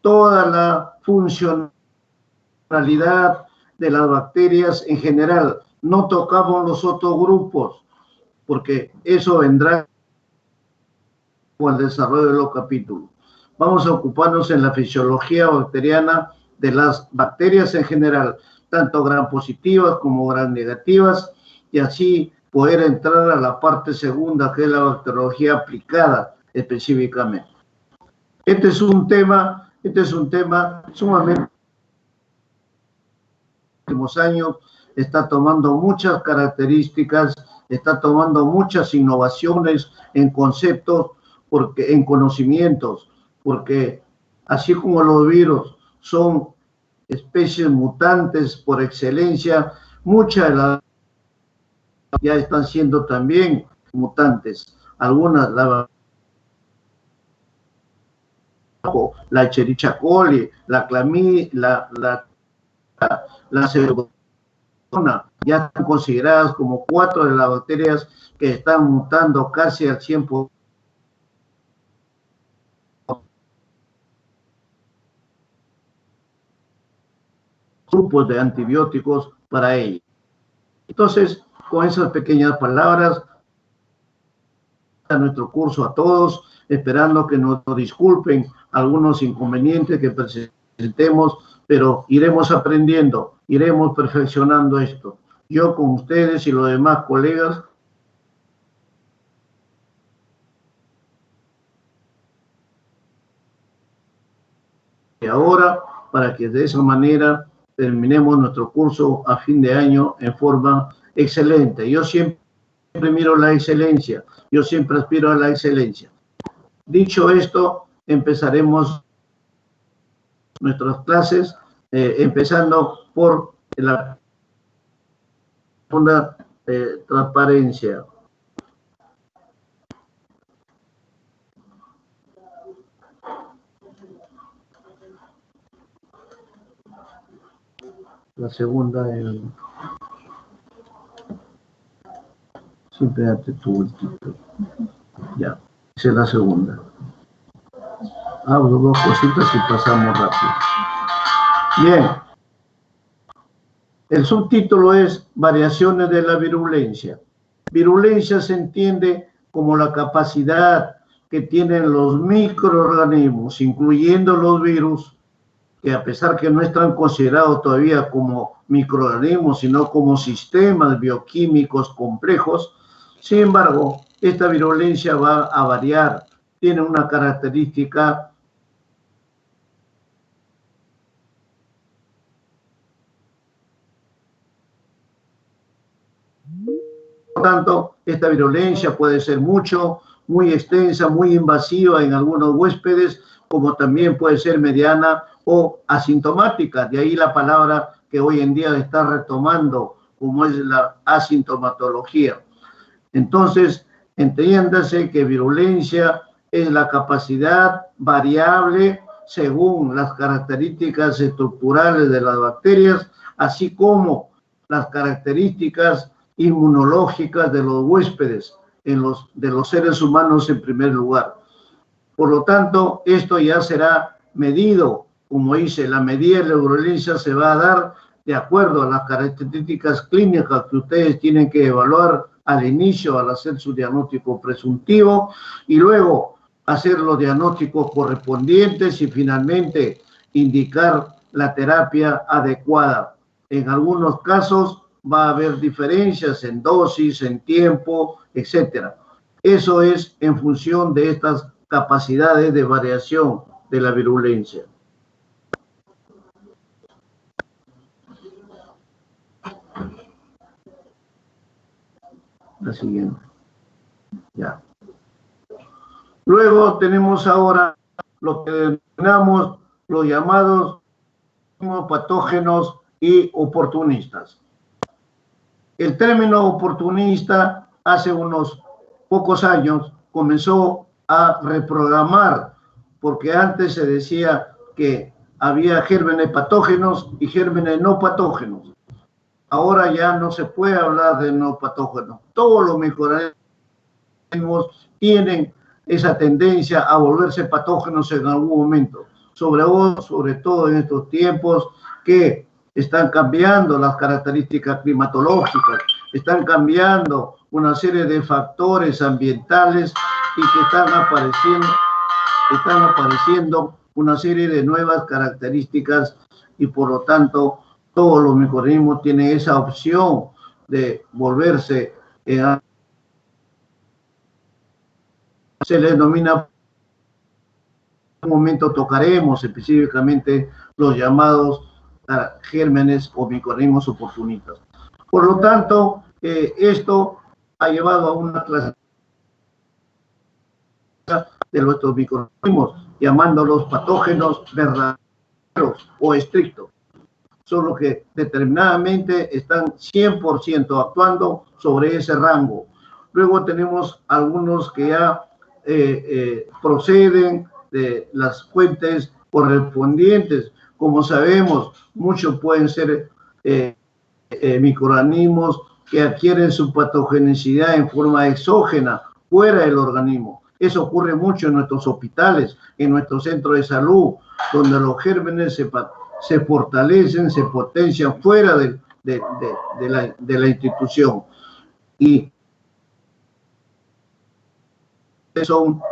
toda la funcionalidad de las bacterias en general. No tocamos los otros grupos, porque eso vendrá con el desarrollo de los capítulos. Vamos a ocuparnos en la fisiología bacteriana de las bacterias en general, tanto gram positivas como gram negativas, y así poder entrar a la parte segunda, que es la bacteriología aplicada específicamente. Este es un tema sumamente, en los últimos años está tomando muchas características, está tomando muchas innovaciones en conceptos, en conocimientos, porque así como los virus son especies mutantes por excelencia, muchas de las ya están siendo también mutantes. Algunas, la Escherichia coli, la clamidia, la pseudomonas, ya están consideradas como 4 de las bacterias que están mutando casi al 100%. Grupos de antibióticos para ello. Entonces, con esas pequeñas palabras, a nuestro curso a todos, esperando que nos disculpen algunos inconvenientes que presentemos, pero iremos aprendiendo, iremos perfeccionando esto. Yo con ustedes y los demás colegas y ahora, para que de esa manera terminemos nuestro curso a fin de año en forma excelente. Yo siempre miro la excelencia, yo siempre aspiro a la excelencia. Dicho esto, empezaremos nuestras clases, empezando por la segunda transparencia. La segunda siempre date tu título. Ya, esa es la segunda. Hablo 2 cositas y pasamos rápido. Bien. El subtítulo es Variaciones de la virulencia. Virulencia se entiende como la capacidad que tienen los microorganismos, incluyendo los virus, que a pesar que no están considerados todavía como microorganismos, sino como sistemas bioquímicos complejos, sin embargo, esta virulencia va a variar, tiene una característica por tanto, esta virulencia puede ser muy extensa, muy invasiva en algunos huéspedes, como también puede ser mediana o asintomática. De ahí la palabra que hoy en día está retomando, como es la asintomatología. Entonces, entiéndase que virulencia es la capacidad variable según las características estructurales de las bacterias, así como las características inmunológicas de los huéspedes, de los seres humanos en primer lugar. Por lo tanto, esto ya será medido, como dice, la medida de la virulencia se va a dar de acuerdo a las características clínicas que ustedes tienen que evaluar al inicio, al hacer su diagnóstico presuntivo, y luego hacer los diagnósticos correspondientes y finalmente indicar la terapia adecuada. En algunos casos va a haber diferencias en dosis, en tiempo, etcétera. Eso es en función de estas capacidades de variación de la virulencia. La siguiente. Ya. Luego tenemos ahora lo que denominamos los llamados patógenos y oportunistas. El término oportunista hace unos pocos años comenzó a reprogramar, porque antes se decía que había gérmenes patógenos y gérmenes no patógenos. Ahora ya no se puede hablar de no patógenos. Todos los microorganismos tienen esa tendencia a volverse patógenos en algún momento. sobre todo en estos tiempos que están cambiando las características climatológicas, están cambiando una serie de factores ambientales y que están apareciendo una serie de nuevas características y por lo tanto todos los microorganismos tienen esa opción de volverse, se les denomina, en un momento tocaremos específicamente los llamados gérmenes o microorganismos oportunistas. Por lo tanto, esto ha llevado a una clasificación de nuestros microorganismos, llamándolos patógenos verdaderos o estrictos. Son los que determinadamente están 100% actuando sobre ese rango. Luego tenemos algunos que ya proceden de las fuentes correspondientes. Como sabemos, muchos pueden ser microorganismos que adquieren su patogenicidad en forma exógena, fuera del organismo. Eso ocurre mucho en nuestros hospitales, en nuestros centros de salud, donde los gérmenes se fortalecen, se potencian fuera de la institución. Y son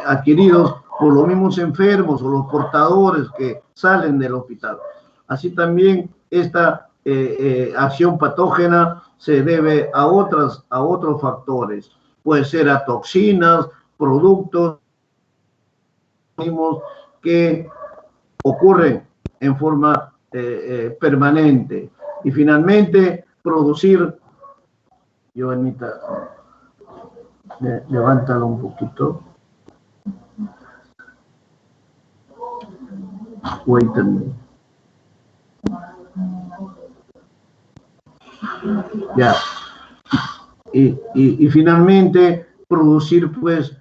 adquiridos por los mismos enfermos o los portadores que salen del hospital. Así también esta acción patógena se debe a otros factores. Puede ser a toxinas, productos que ocurren en forma permanente. Y finalmente, producir, Joanita, levántalo un poquito. Wait a minute. Ya. Y finalmente, producir pues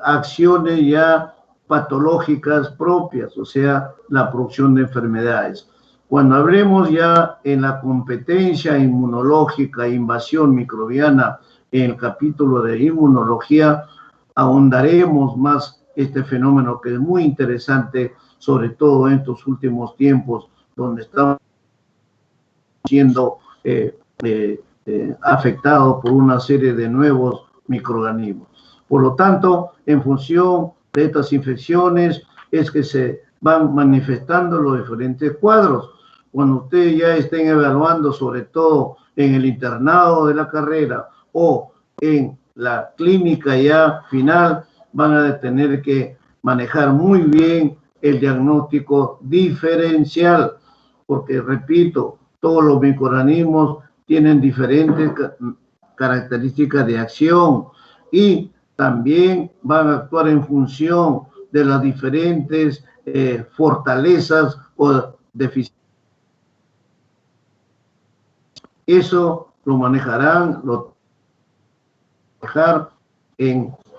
acciones ya patológicas propias, o sea, la producción de enfermedades. Cuando hablemos ya en la competencia inmunológica e invasión microbiana, en el capítulo de inmunología, ahondaremos más este fenómeno que es muy interesante, sobre todo en estos últimos tiempos, donde estamos siendo afectados por una serie de nuevos microorganismos. Por lo tanto, en función de estas infecciones es que se van manifestando los diferentes cuadros. Cuando ustedes ya estén evaluando, sobre todo en el internado de la carrera o en la clínica ya final, van a tener que manejar muy bien el diagnóstico diferencial, porque, repito, todos los microorganismos tienen diferentes características de acción y también van a actuar en función de las diferentes fortalezas o deficiencias. Eso lo manejarán,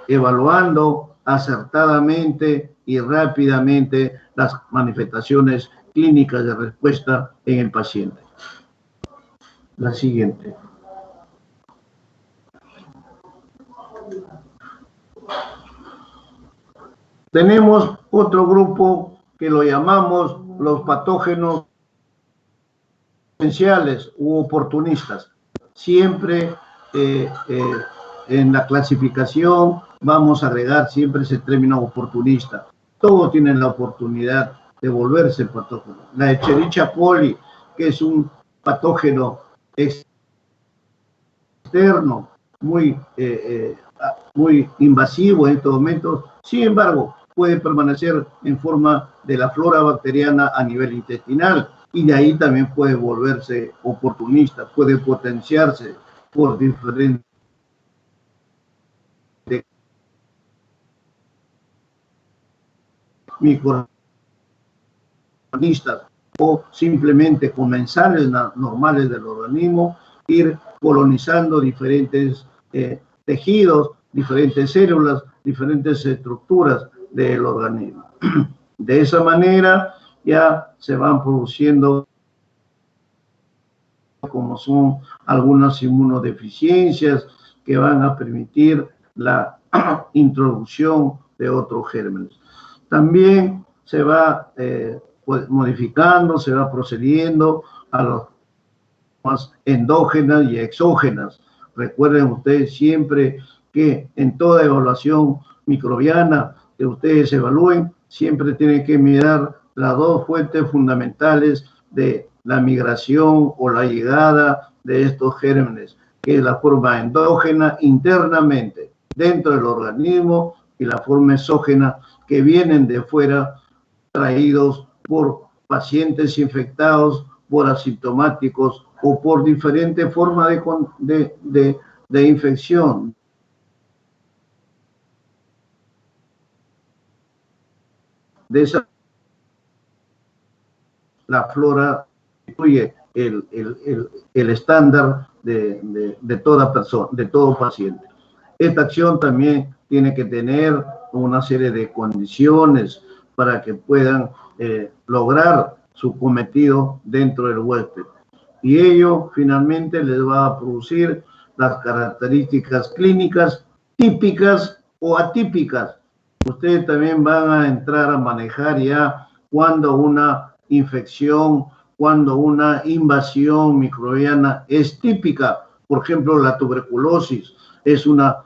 evaluando acertadamente y rápidamente las manifestaciones clínicas de respuesta en el paciente. La siguiente. Tenemos otro grupo que lo llamamos los patógenos potenciales u oportunistas. Siempre en la clasificación vamos a agregar siempre ese término oportunista. Todos tienen la oportunidad de volverse patógeno. La Escherichia coli, que es un patógeno externo, muy invasivo en estos momentos, sin embargo, puede permanecer en forma de la flora bacteriana a nivel intestinal y de ahí también puede volverse oportunista, puede potenciarse por diferentes microorganismos o simplemente comensales normales del organismo, ir colonizando diferentes tejidos, diferentes células, diferentes estructuras del organismo. De esa manera ya se van produciendo, como son algunas inmunodeficiencias que van a permitir la introducción de otros gérmenes. También se va modificando, se va procediendo a las formas endógenas y exógenas. Recuerden ustedes siempre que en toda evaluación microbiana que ustedes evalúen, siempre tienen que mirar las dos fuentes fundamentales de la migración o la llegada de estos gérmenes, que es la forma endógena internamente dentro del organismo y la forma exógena que vienen de fuera, traídos por pacientes infectados, por asintomáticos o por diferentes formas de infección. De esa, la flora incluye el estándar de toda persona, de todo paciente. Esta acción también tiene que tener una serie de condiciones para que puedan lograr su cometido dentro del huésped. Y ello finalmente les va a producir las características clínicas típicas o atípicas. Ustedes también van a entrar a manejar ya cuando una infección, cuando una invasión microbiana es típica. Por ejemplo, la tuberculosis es una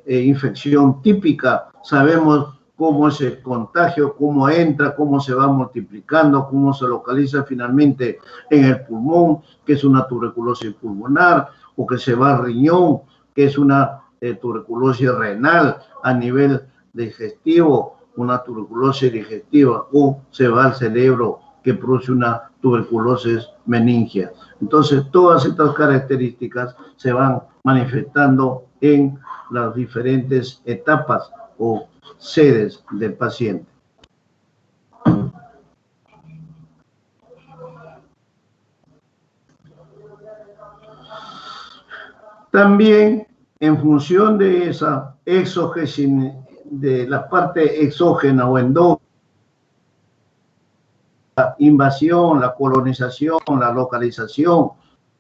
infección típica. Sabemos cómo es el contagio, cómo entra, cómo se va multiplicando, cómo se localiza finalmente en el pulmón, que es una tuberculosis pulmonar, o que se va al riñón, que es una tuberculosis renal a nivel digestivo, una tuberculosis digestiva, o se va al cerebro, que produce una tuberculosis meningia. Entonces, todas estas características se van manifestando en las diferentes etapas o sedes del paciente. También, en función de esa de la parte exógena o endógena, la invasión, la colonización, la localización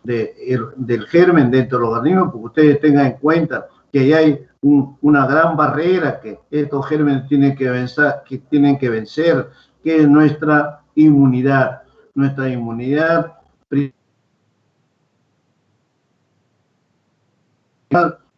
del germen dentro del organismo, porque ustedes tengan en cuenta que hay una gran barrera que estos gérmenes tienen que vencer, que es nuestra inmunidad. Nuestra inmunidad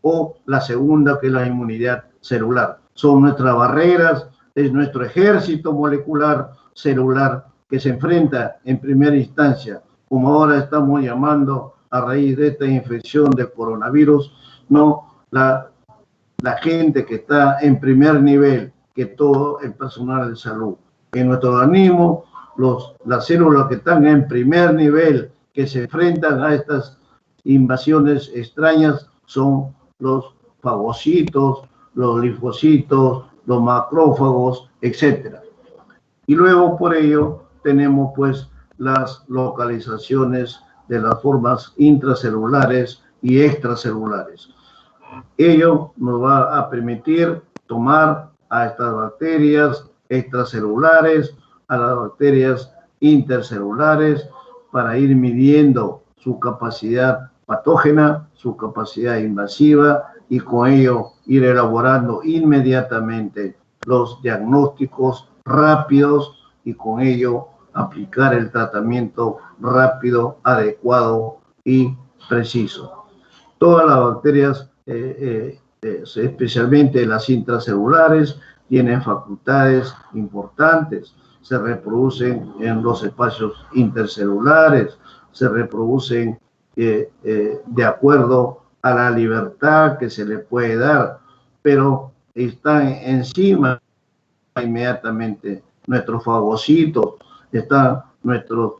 o la segunda, que es la inmunidad celular. Son nuestras barreras, es nuestro ejército molecular celular que se enfrenta en primera instancia, como ahora estamos llamando a raíz de esta infección del coronavirus, no la gente que está en primer nivel, que todo el personal de salud. En nuestro organismo, las células que están en primer nivel, que se enfrentan a estas invasiones extrañas, son los fagocitos, los linfocitos, los macrófagos, etc. Y luego por ello tenemos pues las localizaciones de las formas intracelulares y extracelulares. Ello nos va a permitir tomar a estas bacterias extracelulares, a las bacterias intercelulares, para ir midiendo su capacidad patógena, su capacidad invasiva, y con ello ir elaborando inmediatamente los diagnósticos rápidos y con ello aplicar el tratamiento rápido, adecuado y preciso. Todas las bacterias, especialmente las intracelulares, tienen facultades importantes. Se reproducen en los espacios intercelulares, se reproducen de acuerdo a la libertad que se le puede dar, pero están encima inmediatamente nuestros fagocitos, están nuestros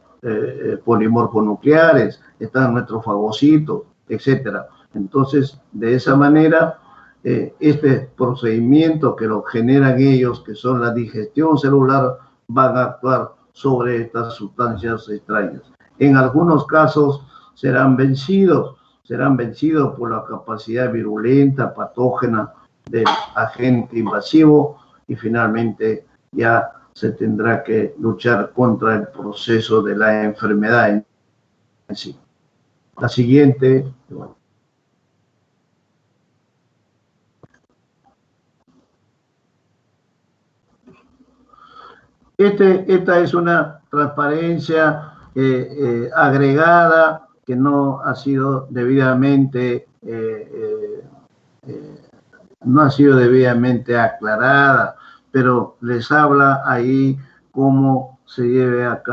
polimorfonucleares, están nuestros fagocitos, etcétera. Entonces, de esa manera, este procedimiento que lo generan ellos, que son la digestión celular, van a actuar sobre estas sustancias extrañas. En algunos casos serán vencidos por la capacidad virulenta, patógena del agente invasivo, y finalmente ya se tendrá que luchar contra el proceso de la enfermedad en sí. La siguiente. Esta es una transparencia agregada que no ha sido debidamente aclarada, pero les habla ahí cómo se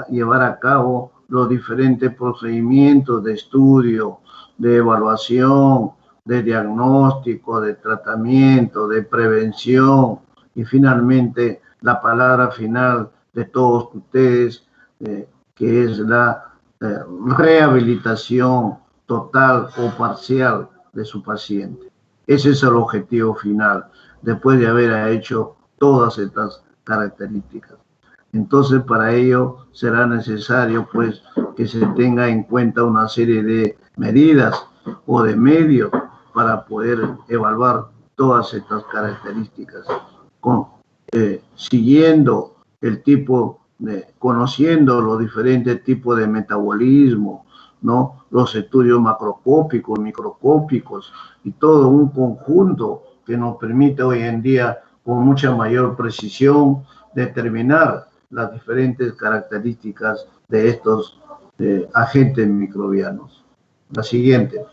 llevar a cabo los diferentes procedimientos de estudio, de evaluación, de diagnóstico, de tratamiento, de prevención y finalmente la palabra final de todos ustedes, que es la rehabilitación total o parcial de su paciente. Ese es el objetivo final, después de haber hecho todas estas características. Entonces, para ello será necesario, pues, que se tenga en cuenta una serie de medidas o de medios para poder evaluar todas estas características, siguiendo el tipo conociendo los diferentes tipos de metabolismo, ¿no? Los estudios macroscópicos, microscópicos y todo un conjunto que nos permite hoy en día con mucha mayor precisión determinar las diferentes características de estos agentes microbianos. La siguiente.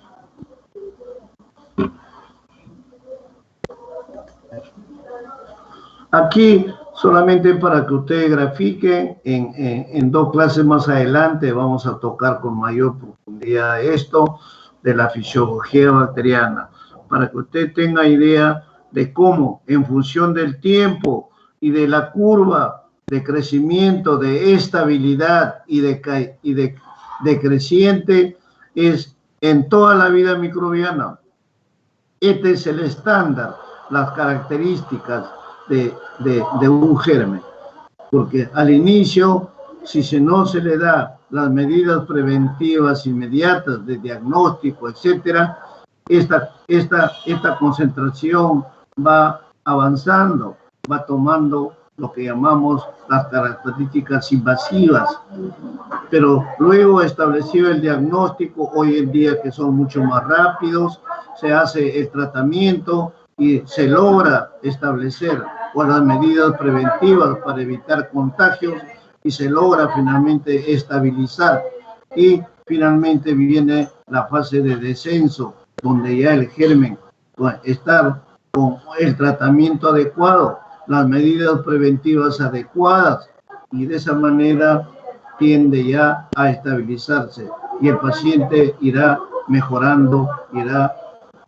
Aquí, solamente para que ustedes grafiquen, en dos clases más adelante vamos a tocar con mayor profundidad esto de la fisiología bacteriana, para que usted tenga idea de cómo, en función del tiempo y de la curva de crecimiento, de estabilidad y de creciente, es en toda la vida microbiana. Este es el estándar, las características de un germen, porque al inicio, si no se le da las medidas preventivas inmediatas de diagnóstico, etcétera, esta concentración va avanzando, va tomando lo que llamamos las características invasivas, pero luego establecido el diagnóstico, hoy en día que son mucho más rápidos, se hace el tratamiento y se logra establecer con las medidas preventivas para evitar contagios y se logra finalmente estabilizar. Y finalmente viene la fase de descenso, donde ya el germen está con el tratamiento adecuado, las medidas preventivas adecuadas, y de esa manera tiende ya a estabilizarse y el paciente irá mejorando, irá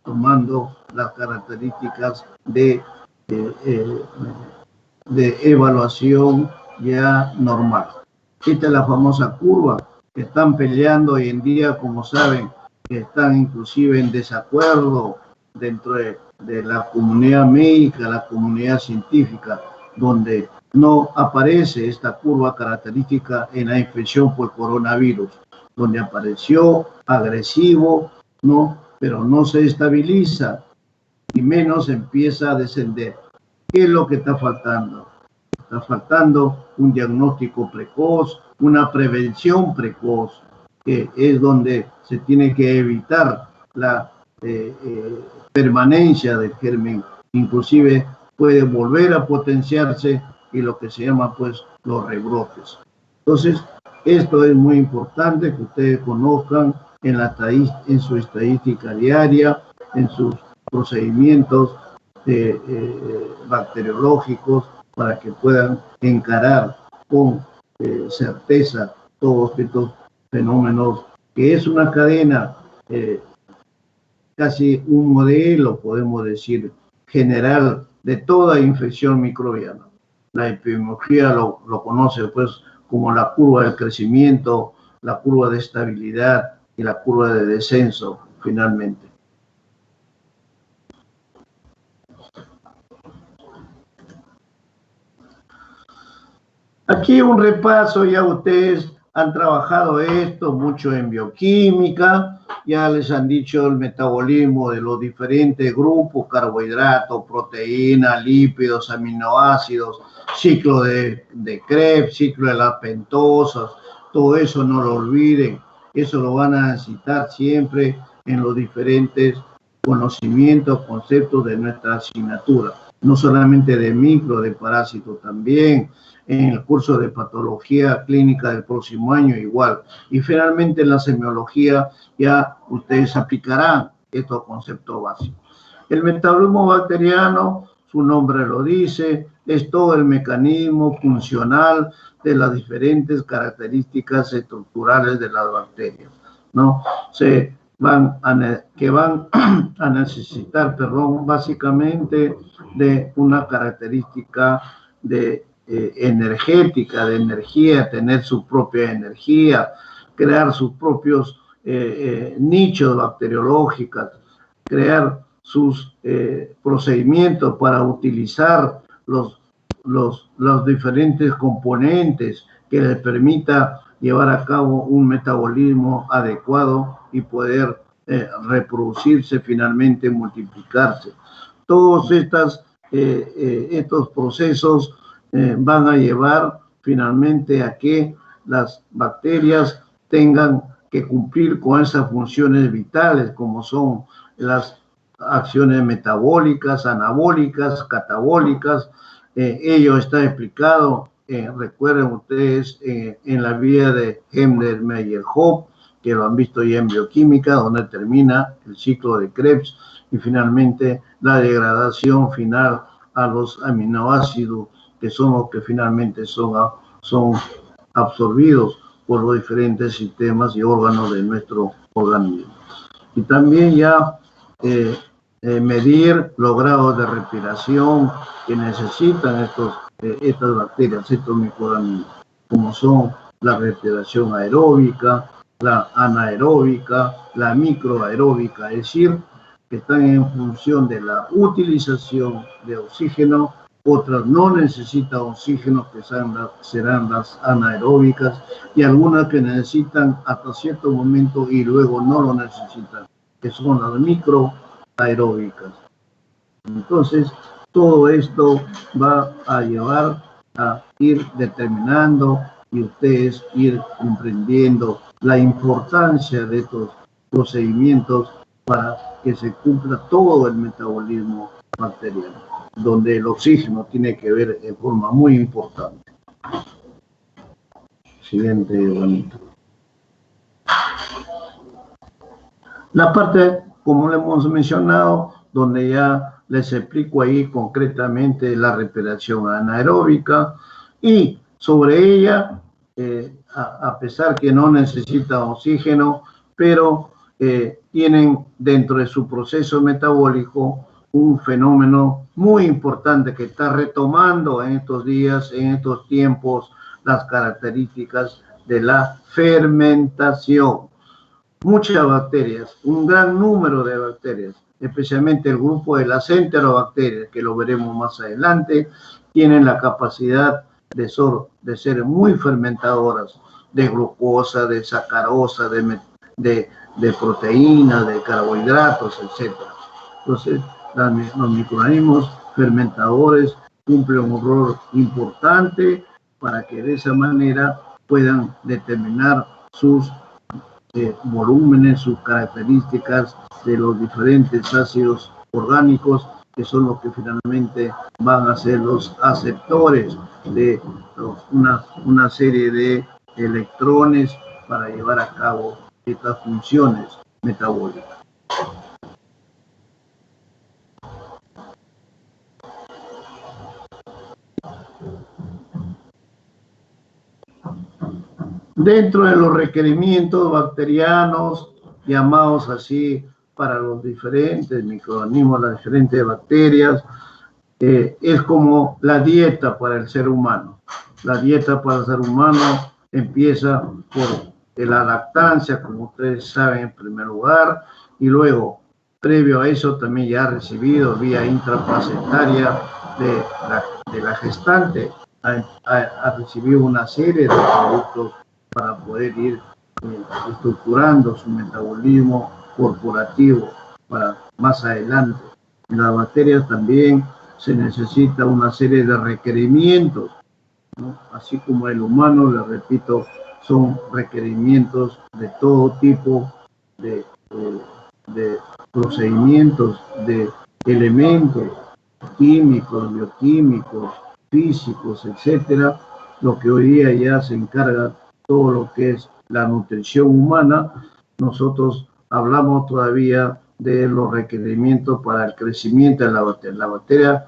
tomando las características de evaluación ya normal. Esta es la famosa curva que están peleando hoy en día, como saben, que están inclusive en desacuerdo dentro de la comunidad médica, la comunidad científica, donde no aparece esta curva característica en la infección por coronavirus, donde apareció agresivo, ¿no? Pero no se estabiliza y menos empieza a descender. ¿Qué es lo que está faltando? Está faltando un diagnóstico precoz, una prevención precoz, que es donde se tiene que evitar la permanencia del germen. Inclusive puede volver a potenciarse y lo que se llama pues los rebrotes. Entonces, esto es muy importante que ustedes conozcan en su estadística diaria, en sus procedimientos bacteriológicos, para que puedan encarar con certeza todos estos fenómenos, que es una cadena, casi un modelo, podemos decir, general de toda infección microbiana. La epidemiología lo conoce pues como la curva del crecimiento, la curva de estabilidad y la curva de descenso, finalmente. Aquí un repaso, ya ustedes han trabajado esto mucho en bioquímica, ya les han dicho el metabolismo de los diferentes grupos, carbohidratos, proteínas, lípidos, aminoácidos, ciclo de Krebs, ciclo de las pentosas, todo eso no lo olviden, eso lo van a necesitar siempre en los diferentes conocimientos, conceptos de nuestra asignatura, no solamente de micro, de parásito también. en el curso de patología clínica del próximo año igual. Y finalmente en la semiología ya ustedes aplicarán estos conceptos básicos. El metabolismo bacteriano, su nombre lo dice, es todo el mecanismo funcional de las diferentes características estructurales de las bacterias, ¿no? Van a necesitar, básicamente de una característica de energética, de energía, tener su propia energía, crear sus propios nichos bacteriológicos, crear sus procedimientos para utilizar los diferentes componentes que les permita llevar a cabo un metabolismo adecuado y poder reproducirse, finalmente multiplicarse. Todos estos procesos van a llevar finalmente a que las bacterias tengan que cumplir con esas funciones vitales, como son las acciones metabólicas, anabólicas, catabólicas. Ello está explicado, recuerden ustedes, en la vía de Hendel-Meyer-Hoppe, que lo han visto ya en bioquímica, donde termina el ciclo de Krebs y finalmente la degradación final a los aminoácidos, que son los que finalmente son absorbidos por los diferentes sistemas y órganos de nuestro organismo. Y también ya medir los grados de respiración que necesitan estas bacterias, estos microorganismos, como son la respiración aeróbica, la anaeróbica, la microaeróbica, es decir, que están en función de la utilización de oxígeno. Otras no necesitan oxígeno, que serán las anaeróbicas, y algunas que necesitan hasta cierto momento y luego no lo necesitan, que son las microaeróbicas. Entonces, todo esto va a llevar a ir determinando y ustedes ir comprendiendo la importancia de estos procedimientos para que se cumpla todo el metabolismo bacteriano, donde el oxígeno tiene que ver de forma muy importante. Siguiente, bonito. La parte, como le hemos mencionado, donde ya les explico ahí concretamente la respiración anaeróbica, y sobre ella, a pesar que no necesita oxígeno, pero tienen dentro de su proceso metabólico un fenómeno muy importante que está retomando en estos días, en estos tiempos, las características de la fermentación. Muchas bacterias, un gran número de bacterias, especialmente el grupo de las enterobacterias, que lo veremos más adelante, tienen la capacidad de ser muy fermentadoras de glucosa, de sacarosa, de proteínas, de carbohidratos, etc. Entonces, los microorganismos fermentadores cumplen un rol importante para que de esa manera puedan determinar sus volúmenes, sus características de los diferentes ácidos orgánicos, que son los que finalmente van a ser los aceptores de una serie de electrones para llevar a cabo estas funciones metabólicas. Dentro de los requerimientos bacterianos, llamados así para los diferentes microorganismos, las diferentes bacterias, es como la dieta para el ser humano. La dieta para el ser humano empieza por la lactancia, como ustedes saben, en primer lugar, y luego, previo a eso, también ya ha recibido vía intraplacentaria de la gestante, ha recibido una serie de productos para poder ir estructurando su metabolismo corporativo para más adelante. En las bacterias también se necesita una serie de requerimientos, ¿no? Así como el humano, les repito, son requerimientos de todo tipo de procedimientos, de elementos químicos, bioquímicos, físicos, etcétera, lo que hoy día ya se encarga todo lo que es la nutrición humana, nosotros hablamos todavía de los requerimientos para el crecimiento de la bacteria. La bacteria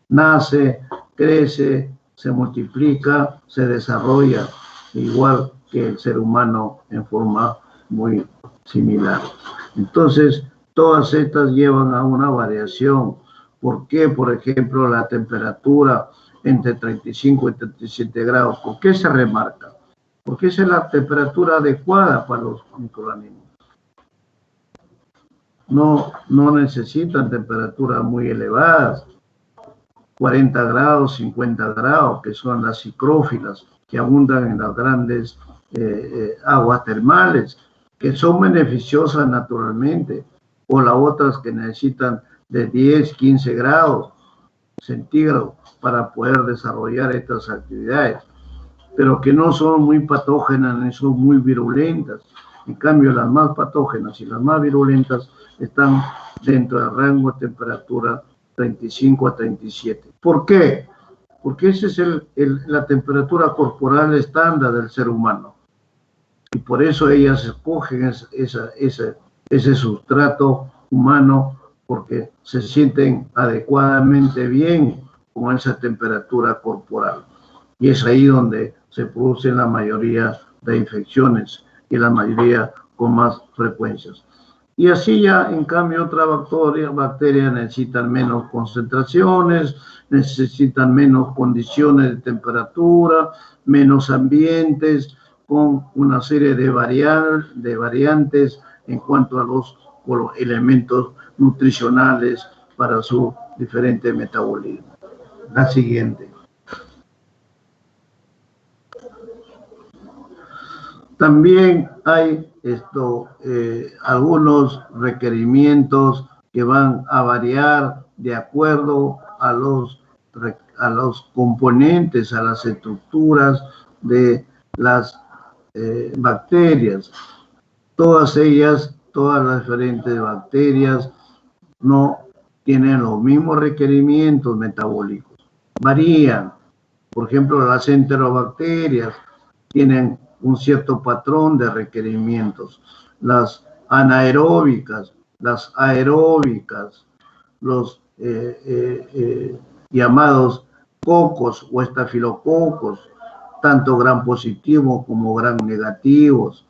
nace, crece, se multiplica, se desarrolla, igual que el ser humano en forma muy similar. Entonces, todas estas llevan a una variación. ¿Por qué, por ejemplo, la temperatura entre 35 y 37 grados? ¿Por qué se remarca? Porque esa es la temperatura adecuada para los microorganismos. No necesitan temperaturas muy elevadas, 40 grados, 50 grados, que son las psicrófilas, que abundan en las grandes aguas termales, que son beneficiosas naturalmente, o las otras que necesitan de 10, 15 grados centígrados para poder desarrollar estas actividades, pero que no son muy patógenas ni son muy virulentas. En cambio, las más patógenas y las más virulentas están dentro del rango de temperatura 35 a 37. ¿Por qué? Porque esa es la temperatura corporal estándar del ser humano. Y por eso ellas escogen ese sustrato humano, porque se sienten adecuadamente bien con esa temperatura corporal. Y es ahí donde se producen la mayoría de infecciones y la mayoría con más frecuencias. Y así ya, en cambio, otras bacterias necesitan menos concentraciones, necesitan menos condiciones de temperatura, menos ambientes, con una serie de variantes en cuanto a los elementos nutricionales para su diferente metabolismo. La siguiente. También hay algunos requerimientos que van a variar de acuerdo a los componentes, a las estructuras de las bacterias. Todas las diferentes bacterias no tienen los mismos requerimientos metabólicos. Varían. Por ejemplo, las enterobacterias tienen un cierto patrón de requerimientos. Las anaeróbicas, las aeróbicas, los llamados cocos o estafilococos, tanto gram positivos como gram negativos.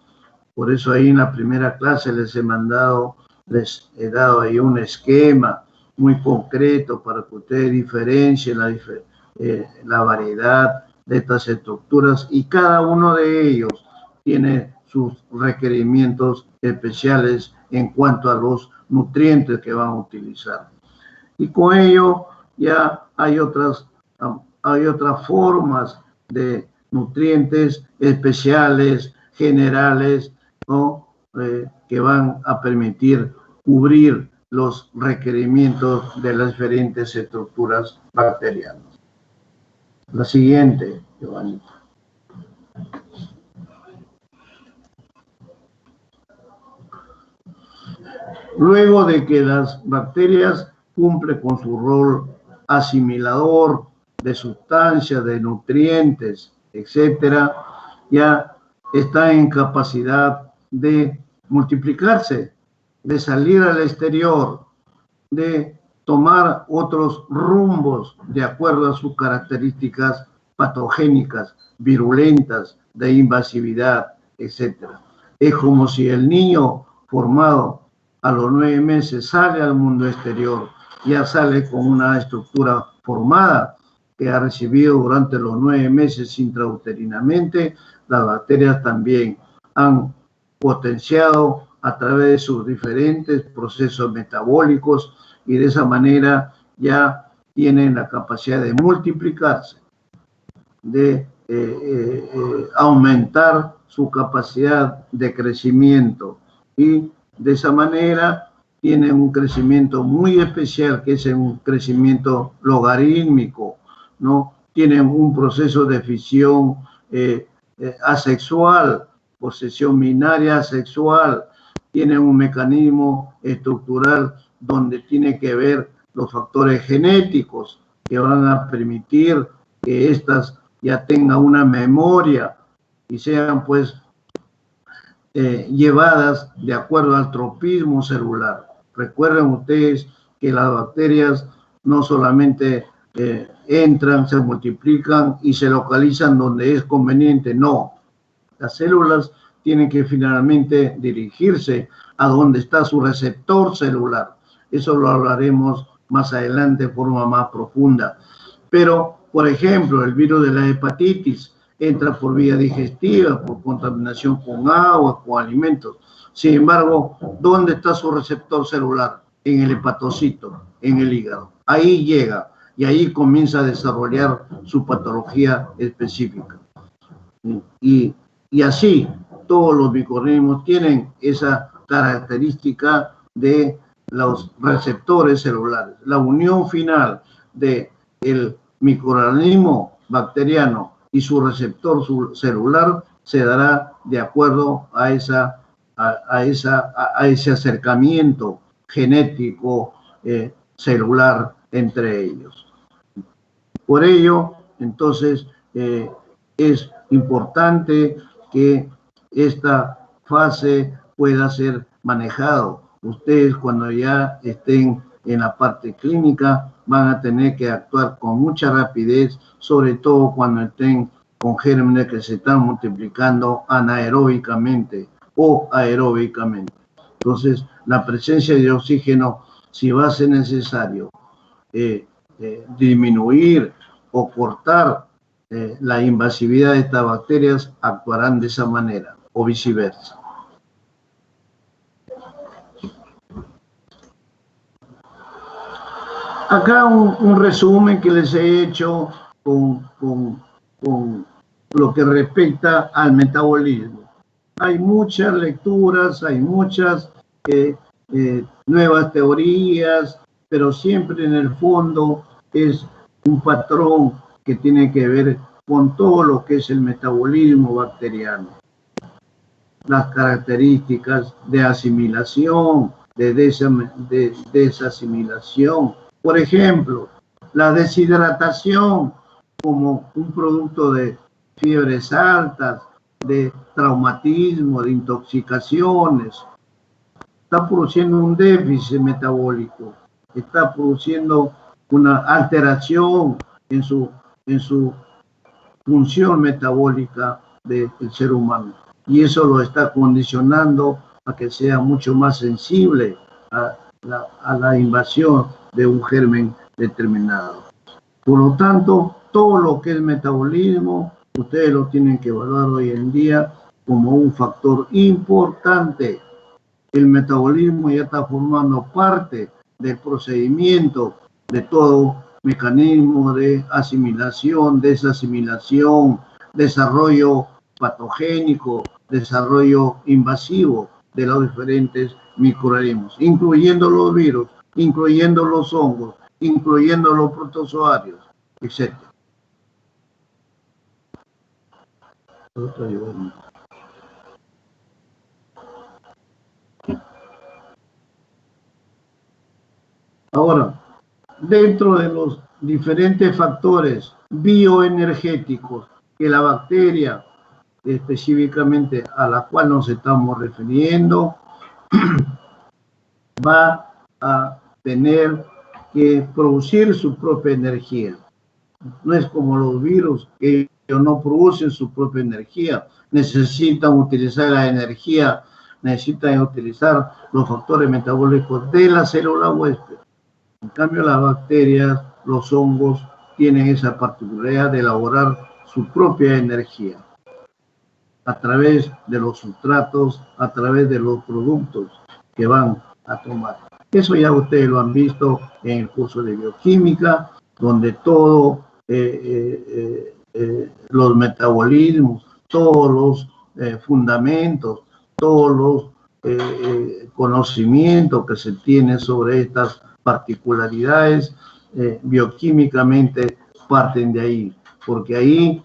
Por eso ahí en la primera clase les he dado ahí un esquema muy concreto para que ustedes diferencien la variedad de estas estructuras, y cada uno de ellos tiene sus requerimientos especiales en cuanto a los nutrientes que van a utilizar. Y con ello ya hay otras formas de nutrientes especiales, generales, ¿no? Que van a permitir cubrir los requerimientos de las diferentes estructuras bacterianas. La siguiente, Giovanni. Luego de que las bacterias cumplen con su rol asimilador de sustancias, de nutrientes, etcétera, ya están en capacidad de multiplicarse, de salir al exterior, de tomar otros rumbos de acuerdo a sus características patogénicas, virulentas, de invasividad, etc. Es como si el niño formado a los 9 meses sale al mundo exterior, ya sale con una estructura formada que ha recibido durante los 9 meses intrauterinamente. Las bacterias también han potenciado a través de sus diferentes procesos metabólicos, y de esa manera ya tienen la capacidad de multiplicarse, de aumentar su capacidad de crecimiento, y de esa manera tienen un crecimiento muy especial, que es un crecimiento logarítmico, ¿no? Tienen un proceso de fisión asexual, posesión binaria asexual, tienen un mecanismo estructural donde tiene que ver los factores genéticos que van a permitir que estas ya tenga una memoria y sean pues llevadas de acuerdo al tropismo celular. Recuerden ustedes que las bacterias no solamente entran, se multiplican y se localizan donde es conveniente, no. Las células tienen que finalmente dirigirse a donde está su receptor celular. Eso lo hablaremos más adelante de forma más profunda. Pero, por ejemplo, el virus de la hepatitis entra por vía digestiva, por contaminación con agua, con alimentos. Sin embargo, ¿dónde está su receptor celular? En el hepatocito, en el hígado. Ahí llega y ahí comienza a desarrollar su patología específica. Y así, todos los microorganismos tienen esa característica de los receptores celulares. La unión final del microorganismo bacteriano y su receptor celular se dará de acuerdo a ese acercamiento genético celular entre ellos. Por ello, entonces, es importante que esta fase pueda ser manejado. Ustedes, cuando ya estén en la parte clínica, van a tener que actuar con mucha rapidez, sobre todo cuando estén con gérmenes que se están multiplicando anaeróbicamente o aeróbicamente. Entonces, la presencia de oxígeno, si va a ser necesario disminuir o cortar la invasividad de estas bacterias, actuarán de esa manera o viceversa. Acá un resumen que les he hecho con lo que respecta al metabolismo. Hay muchas lecturas, hay muchas nuevas teorías, pero siempre en el fondo es un patrón que tiene que ver con todo lo que es el metabolismo bacteriano. Las características de asimilación, de desasimilación. Por ejemplo, la deshidratación como un producto de fiebres altas, de traumatismo, de intoxicaciones. Está produciendo un déficit metabólico, está produciendo una alteración en su función metabólica del ser humano. Y eso lo está condicionando a que sea mucho más sensible a la invasión de un germen determinado. Por lo tanto, todo lo que es metabolismo, ustedes lo tienen que evaluar hoy en día como un factor importante. El metabolismo ya está formando parte del procedimiento de todo mecanismo de asimilación, desasimilación, desarrollo patogénico, desarrollo invasivo de los diferentes microorganismos, incluyendo los virus, incluyendo los hongos, incluyendo los protozoarios, etc. Ahora, dentro de los diferentes factores bioenergéticos que la bacteria, específicamente a la cual nos estamos refiriendo, va a tener que producir su propia energía. No es como los virus, que no producen su propia energía, necesitan utilizar la energía, necesitan utilizar los factores metabólicos de la célula huésped. En cambio, las bacterias, los hongos, tienen esa particularidad de elaborar su propia energía a través de los sustratos, a través de los productos que van a tomar. Eso ya ustedes lo han visto en el curso de bioquímica, donde todos los metabolismos, todos los fundamentos, todos los conocimientos que se tienen sobre estas particularidades bioquímicamente parten de ahí, porque ahí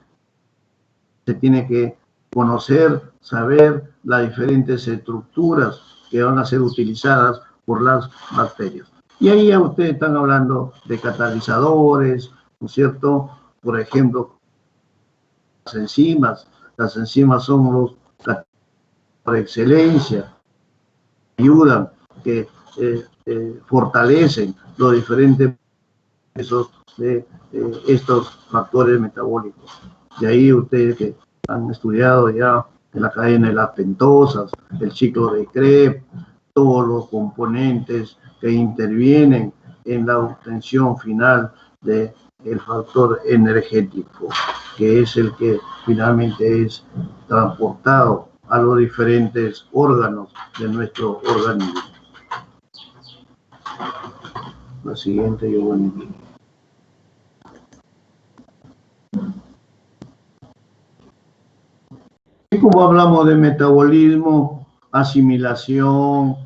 se tiene que conocer, saber las diferentes estructuras que van a ser utilizadas por las bacterias. Y ahí ya ustedes están hablando de catalizadores, ¿no es cierto? Por ejemplo, enzimas. Las enzimas son los por excelencia, ayudan, que fortalecen los diferentes procesos de estos factores metabólicos. De ahí ustedes que han estudiado ya en la cadena de las pentosas, el ciclo de Krebs, todos los componentes que intervienen en la obtención final del factor energético, que es el que finalmente es transportado a los diferentes órganos de nuestro organismo. La siguiente, Giovanni. Y como hablamos de metabolismo, asimilación,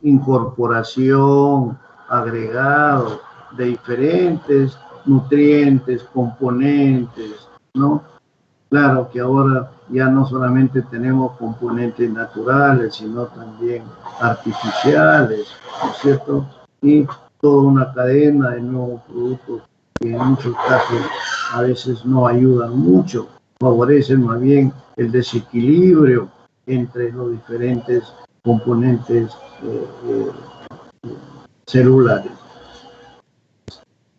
incorporación, agregado de diferentes nutrientes, componentes, ¿no? Claro que ahora ya no solamente tenemos componentes naturales, sino también artificiales, ¿no es cierto? Y toda una cadena de nuevos productos que en muchos casos a veces no ayudan mucho, favorecen más bien el desequilibrio entre los diferentes componentes celulares.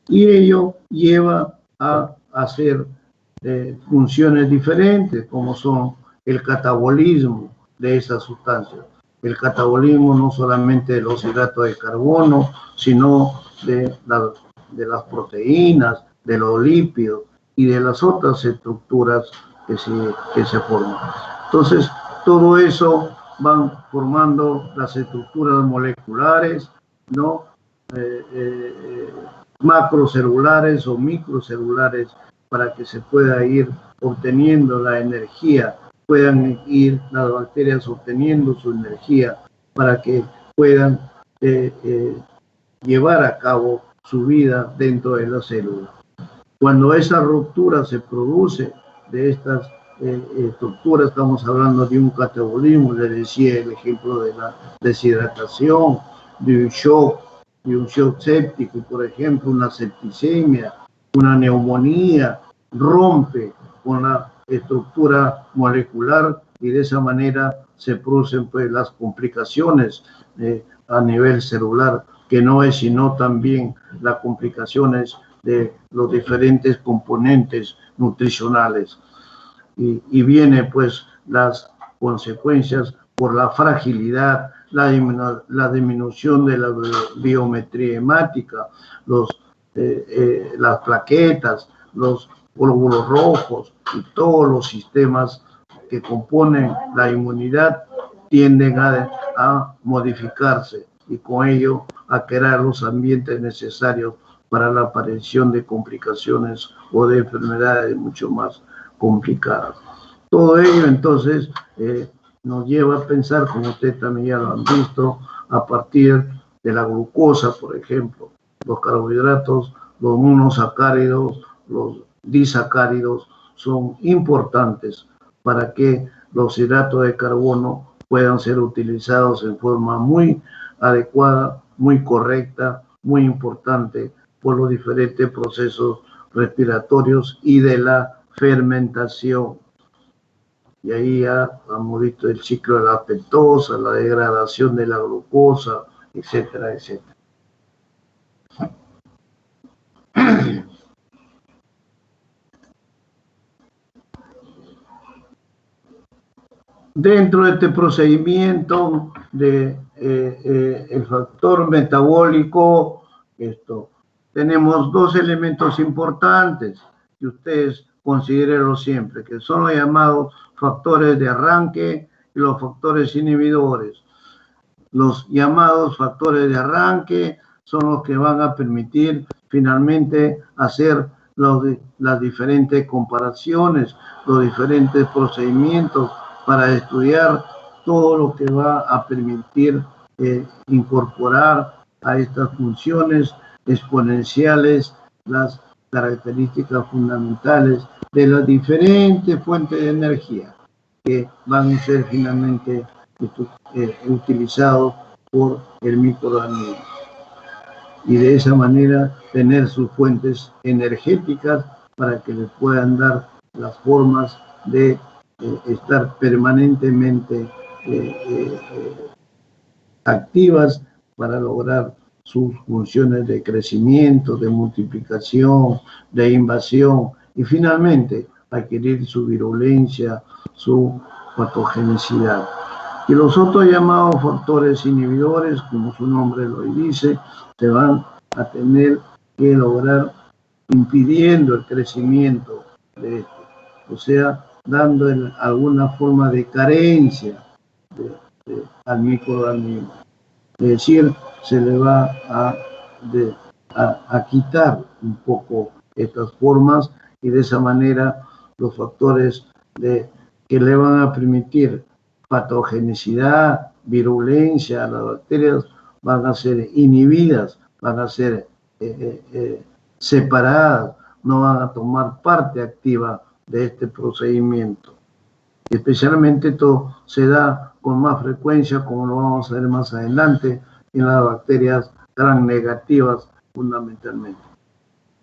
Y ello lleva a hacer funciones diferentes, como son el catabolismo de esas sustancias. El catabolismo no solamente de los hidratos de carbono, sino de las proteínas, de los lípidos y de las otras estructuras que se forman. Entonces, todo eso van formando las estructuras moleculares, ¿no? Macrocelulares o microcelulares, para que se pueda ir obteniendo la energía, puedan ir las bacterias obteniendo su energía para que puedan llevar a cabo su vida dentro de la célula. Cuando esa ruptura se produce de estas estructuras, estamos hablando de un catabolismo, les decía el ejemplo de la deshidratación, de un shock séptico, por ejemplo, una septicemia, una neumonía, rompe con la estructura molecular y de esa manera se producen pues las complicaciones a nivel celular, que no es sino también las complicaciones de los diferentes componentes nutricionales. Y viene pues las consecuencias por la fragilidad, la disminución de la biometría hemática, las plaquetas, los glóbulos rojos y todos los sistemas que componen la inmunidad tienden a modificarse y con ello a crear los ambientes necesarios para la aparición de complicaciones o de enfermedades mucho más complicadas. Todo ello entonces nos lleva a pensar, como ustedes también ya lo han visto, a partir de la glucosa, por ejemplo, los carbohidratos, los monosacáridos, los disacáridos son importantes para que los hidratos de carbono puedan ser utilizados en forma muy adecuada, muy correcta, muy importante por los diferentes procesos respiratorios y de la fermentación. Y ahí ya hemos visto el ciclo de la pentosa, la degradación de la glucosa, etcétera, etcétera. Dentro de este procedimiento de el factor metabólico, tenemos dos elementos importantes que ustedes considérenlo siempre, que son los llamados factores de arranque y los factores inhibidores. Los llamados factores de arranque son los que van a permitir finalmente hacer las diferentes comparaciones, los diferentes procedimientos para estudiar todo lo que va a permitir incorporar a estas funciones exponenciales las características fundamentales de las diferentes fuentes de energía que van a ser finalmente utilizados por el microorganismo. Y de esa manera tener sus fuentes energéticas para que les puedan dar las formas de estar permanentemente activas para lograr sus funciones de crecimiento, de multiplicación, de invasión y finalmente adquirir su virulencia, su patogenicidad. Y los otros llamados factores inhibidores, como su nombre lo dice, se van a tener que lograr impidiendo el crecimiento de esto, o sea, dando alguna forma de carencia al microorganismo. Es decir, se le va a quitar un poco estas formas y de esa manera los factores que le van a permitir patogenicidad, virulencia a las bacterias van a ser inhibidas, van a ser separadas, no van a tomar parte activa de este procedimiento. Especialmente esto se da con más frecuencia, como lo vamos a ver más adelante, en las bacterias gram negativas fundamentalmente.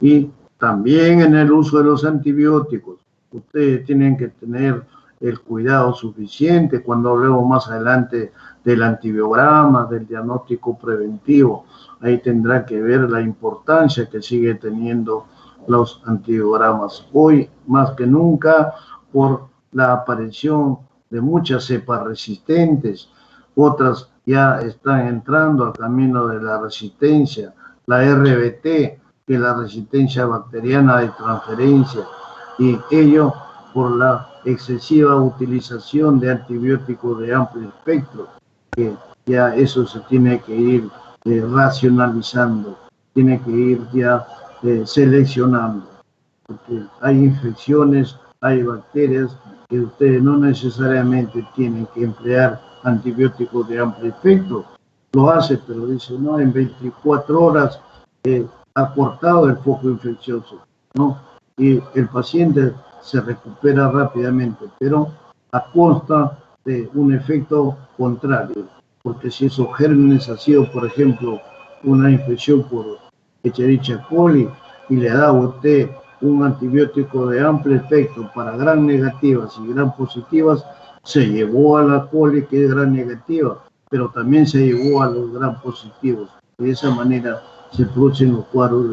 Y también en el uso de los antibióticos. Ustedes tienen que tener el cuidado suficiente cuando hablemos más adelante del antibiograma, del diagnóstico preventivo. Ahí tendrá que ver la importancia que sigue teniendo los antibiogramas. Hoy, más que nunca, por la aparición de muchas cepas resistentes, otras ya están entrando al camino de la resistencia, la RBT, que es la resistencia bacteriana de transferencia, y ello por la excesiva utilización de antibióticos de amplio espectro, que ya eso se tiene que ir racionalizando, tiene que ir ya seleccionando, porque hay infecciones, hay bacterias que ustedes no necesariamente tienen que emplear antibióticos de amplio espectro. Lo hace, pero dice, no, en 24 horas ha cortado el foco infeccioso, ¿no? Y el paciente se recupera rápidamente, pero a costa de un efecto contrario, porque si esos gérmenes ha sido, por ejemplo, una infección por Escherichia coli y le da a usted un antibiótico de amplio espectro para gram negativas y gram positivas, se llevó a la coli que es gram negativa, pero también se llevó a los gram positivos. De esa manera se producen los cuadros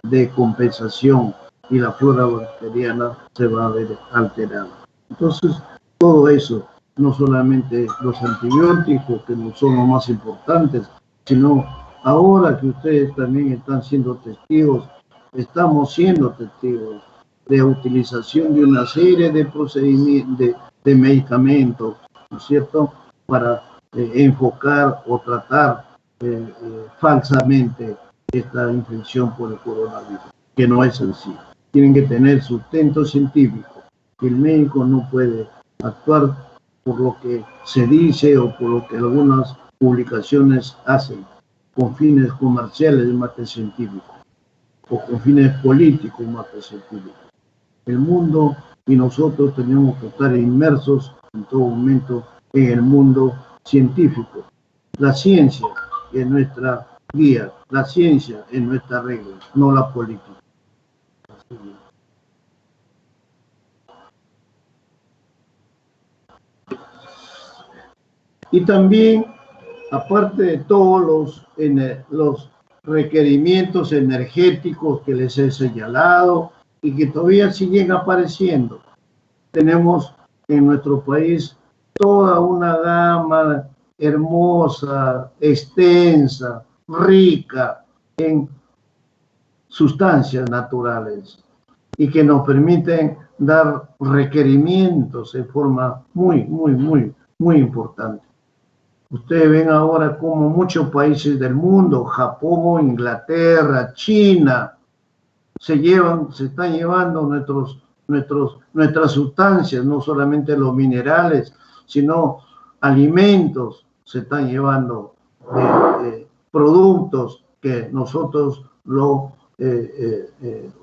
de compensación y la flora bacteriana se va a ver alterada. Entonces, todo eso, no solamente los antibióticos, que no son los más importantes, sino ahora que ustedes también están siendo testigos, estamos siendo testigos de utilización de una serie de procedimientos, de medicamentos, ¿no es cierto?, para enfocar o tratar falsamente esta infección por el coronavirus, que no es así. Tienen que tener sustento científico. El médico no puede actuar por lo que se dice o por lo que algunas publicaciones hacen, con fines comerciales más que científicos, o con fines políticos más que científicos. El mundo y nosotros tenemos que estar inmersos en todo momento en el mundo científico. La ciencia es nuestra guía, la ciencia es nuestra regla, no la política. Y también, aparte de todos los requerimientos energéticos que les he señalado y que todavía siguen apareciendo, tenemos en nuestro país toda una gama hermosa, extensa, rica en sustancias naturales y que nos permiten dar requerimientos de forma muy importante. Ustedes ven ahora como muchos países del mundo, Japón, Inglaterra, China, se están llevando nuestras sustancias, no solamente los minerales, sino alimentos, se están llevando productos que nosotros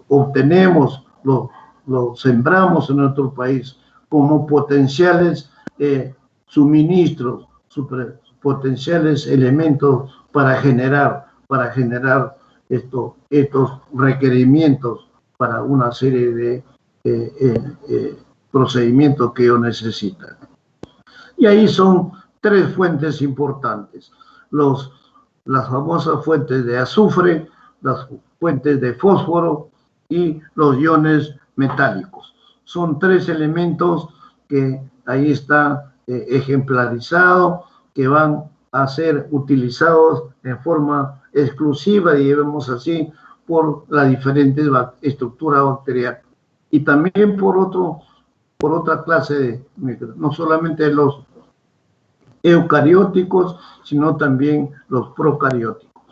obtenemos, lo sembramos en nuestro país como potenciales suministros, potenciales elementos para generar estos requerimientos para una serie de procedimientos que ellos necesitan. Y ahí son tres fuentes importantes: las famosas fuentes de azufre, las fuentes de fósforo y los iones metálicos. Son tres elementos que ahí está ejemplarizado, que van a ser utilizados en forma exclusiva, digamos así, por las diferentes estructuras bacterianas. Y también por otra clase de microorganismos, no solamente los eucarióticos, sino también los procarióticos.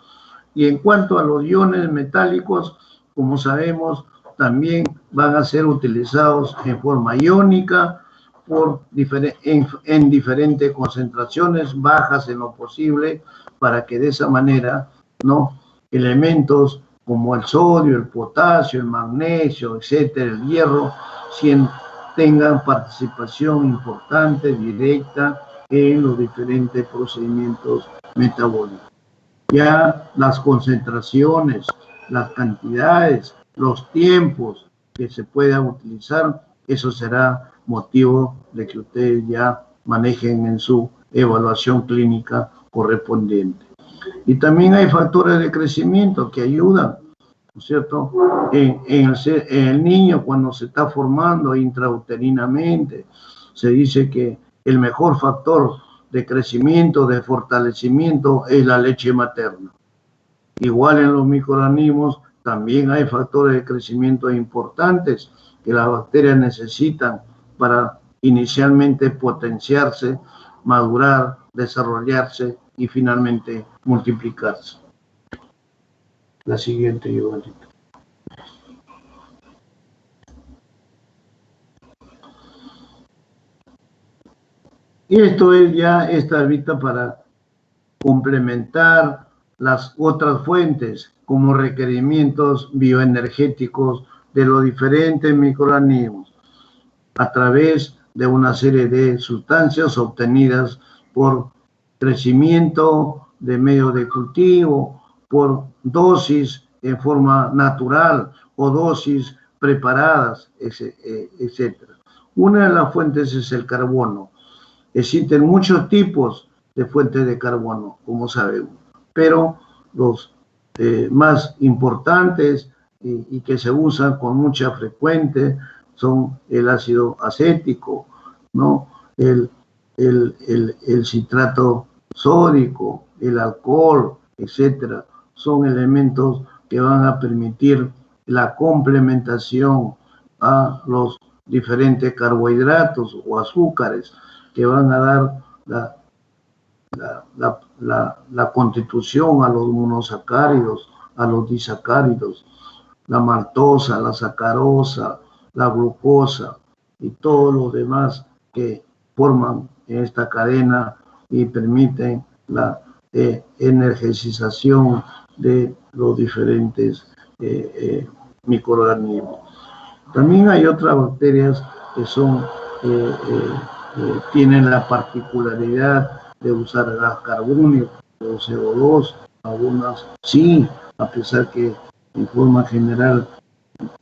Y en cuanto a los iones metálicos, como sabemos, también van a ser utilizados en forma iónica en diferentes concentraciones, bajas en lo posible, para que de esa manera, ¿no?, elementos como el sodio, el potasio, el magnesio, etcétera, el hierro, tengan participación importante, directa, en los diferentes procedimientos metabólicos. Ya las concentraciones, las cantidades, los tiempos que se puedan utilizar, eso será motivo de que ustedes ya manejen en su evaluación clínica correspondiente. Y también hay factores de crecimiento que ayudan, ¿no es cierto?, en el niño cuando se está formando intrauterinamente. Se dice que el mejor factor de crecimiento, de fortalecimiento, es la leche materna. Igual en los microorganismos también hay factores de crecimiento importantes que las bacterias necesitan para inicialmente potenciarse, madurar, desarrollarse y finalmente multiplicarse. La siguiente, Giovanita. Y esto es ya esta vista para complementar las otras fuentes como requerimientos bioenergéticos de los diferentes microorganismos a través de una serie de sustancias obtenidas por crecimiento de medio de cultivo, por dosis en forma natural o dosis preparadas, etc. Una de las fuentes es el carbono. Existen muchos tipos de fuentes de carbono, como sabemos, pero los más importantes y que se usan con mucha frecuencia son el ácido acético, ¿no?, el citrato sódico, el alcohol, etcétera. Son elementos que van a permitir la complementación a los diferentes carbohidratos o azúcares que van a dar la constitución a los monosacáridos, a los disacáridos, la maltosa, la sacarosa, la glucosa y todos los demás que forman esta cadena y permiten la energización de los diferentes microorganismos. También hay otras bacterias que tienen la particularidad de usar gas carbónico o CO2, algunas sí, a pesar que en forma general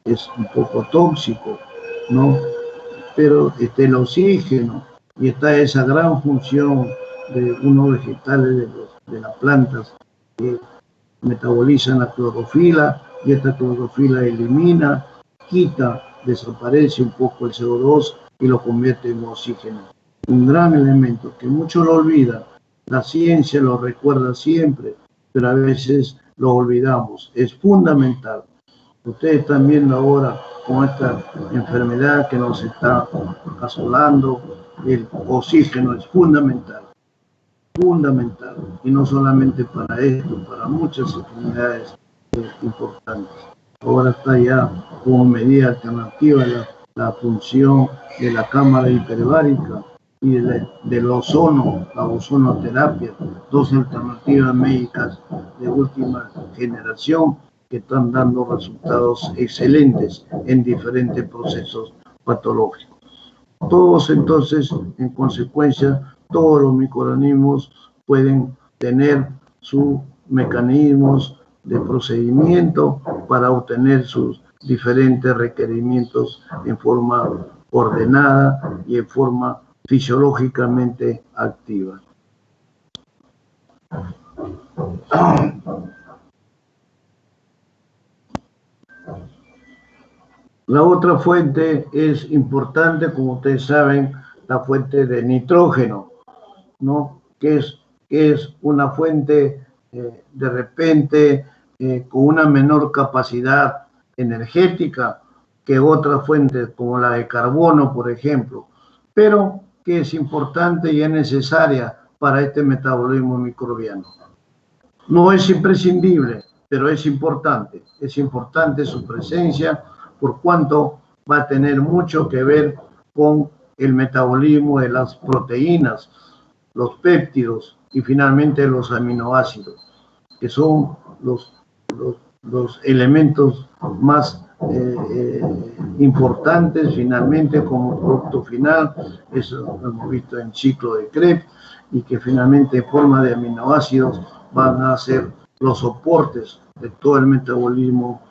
es un poco tóxico, ¿no? Pero está el oxígeno y está esa gran función de unos vegetales de las plantas que metabolizan la clorofila, y esta clorofila elimina, quita, desaparece un poco el CO2 y lo convierte en oxígeno. Un gran elemento que muchos lo olvidan. La ciencia lo recuerda siempre, pero a veces lo olvidamos. Es fundamental. Ustedes están viendo ahora con esta enfermedad que nos está asolando, el oxígeno es fundamental. Fundamental. Y no solamente para esto, para muchas enfermedades importantes. Ahora está ya como medida alternativa la función de la cámara hiperbárica y del ozono, la ozonoterapia, dos alternativas médicas de última generación que están dando resultados excelentes en diferentes procesos patológicos. Todos entonces, en consecuencia, todos los microorganismos pueden tener sus mecanismos de procedimiento para obtener sus diferentes requerimientos en forma ordenada y en forma fisiológicamente activa. La otra fuente es importante, como ustedes saben, la fuente de nitrógeno, ¿no? Que es una fuente de repente con una menor capacidad energética que otras fuentes como la de carbono, por ejemplo, pero que es importante y es necesaria para este metabolismo microbiano. No es imprescindible, pero es importante su presencia, por cuanto va a tener mucho que ver con el metabolismo de las proteínas, los péptidos y finalmente los aminoácidos, que son los elementos más importantes finalmente como producto final. Eso lo hemos visto en ciclo de Krebs, y que finalmente en forma de aminoácidos van a ser los soportes de todo el metabolismo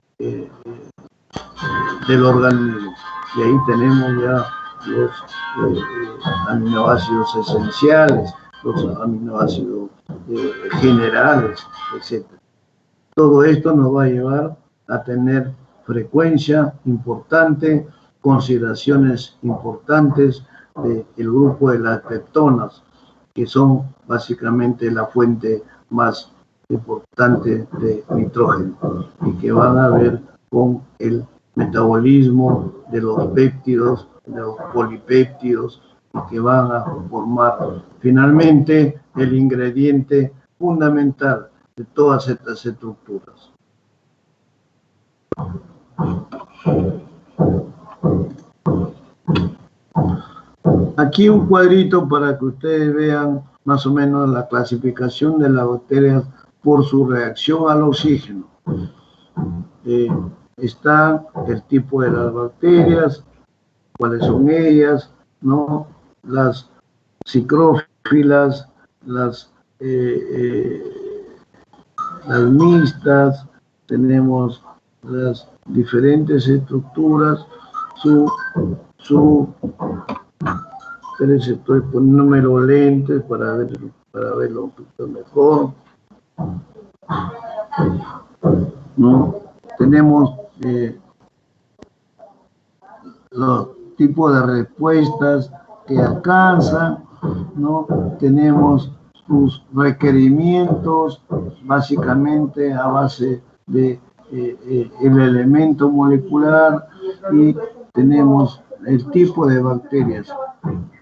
del organismo. Y ahí tenemos ya los aminoácidos esenciales, los aminoácidos generales, etc. Todo esto nos va a llevar a tener frecuencia importante, consideraciones importantes del grupo de las peptonas, que son básicamente la fuente más importante de nitrógeno y que van a ver con el metabolismo de los péptidos, de los polipéptidos, y que van a formar finalmente el ingrediente fundamental de todas estas estructuras. Aquí un cuadrito para que ustedes vean más o menos la clasificación de las bacterias por su reacción al oxígeno. Está el tipo de las bacterias, cuáles son ellas, ¿no? Las psicrófilas, las mixtas, tenemos las diferentes estructuras, estoy poniéndome los lentes para verlo un poquito mejor, ¿no? Tenemos los tipos de respuestas que alcanzan, ¿no? Tenemos sus requerimientos básicamente a base de el elemento molecular, y tenemos el tipo de bacterias.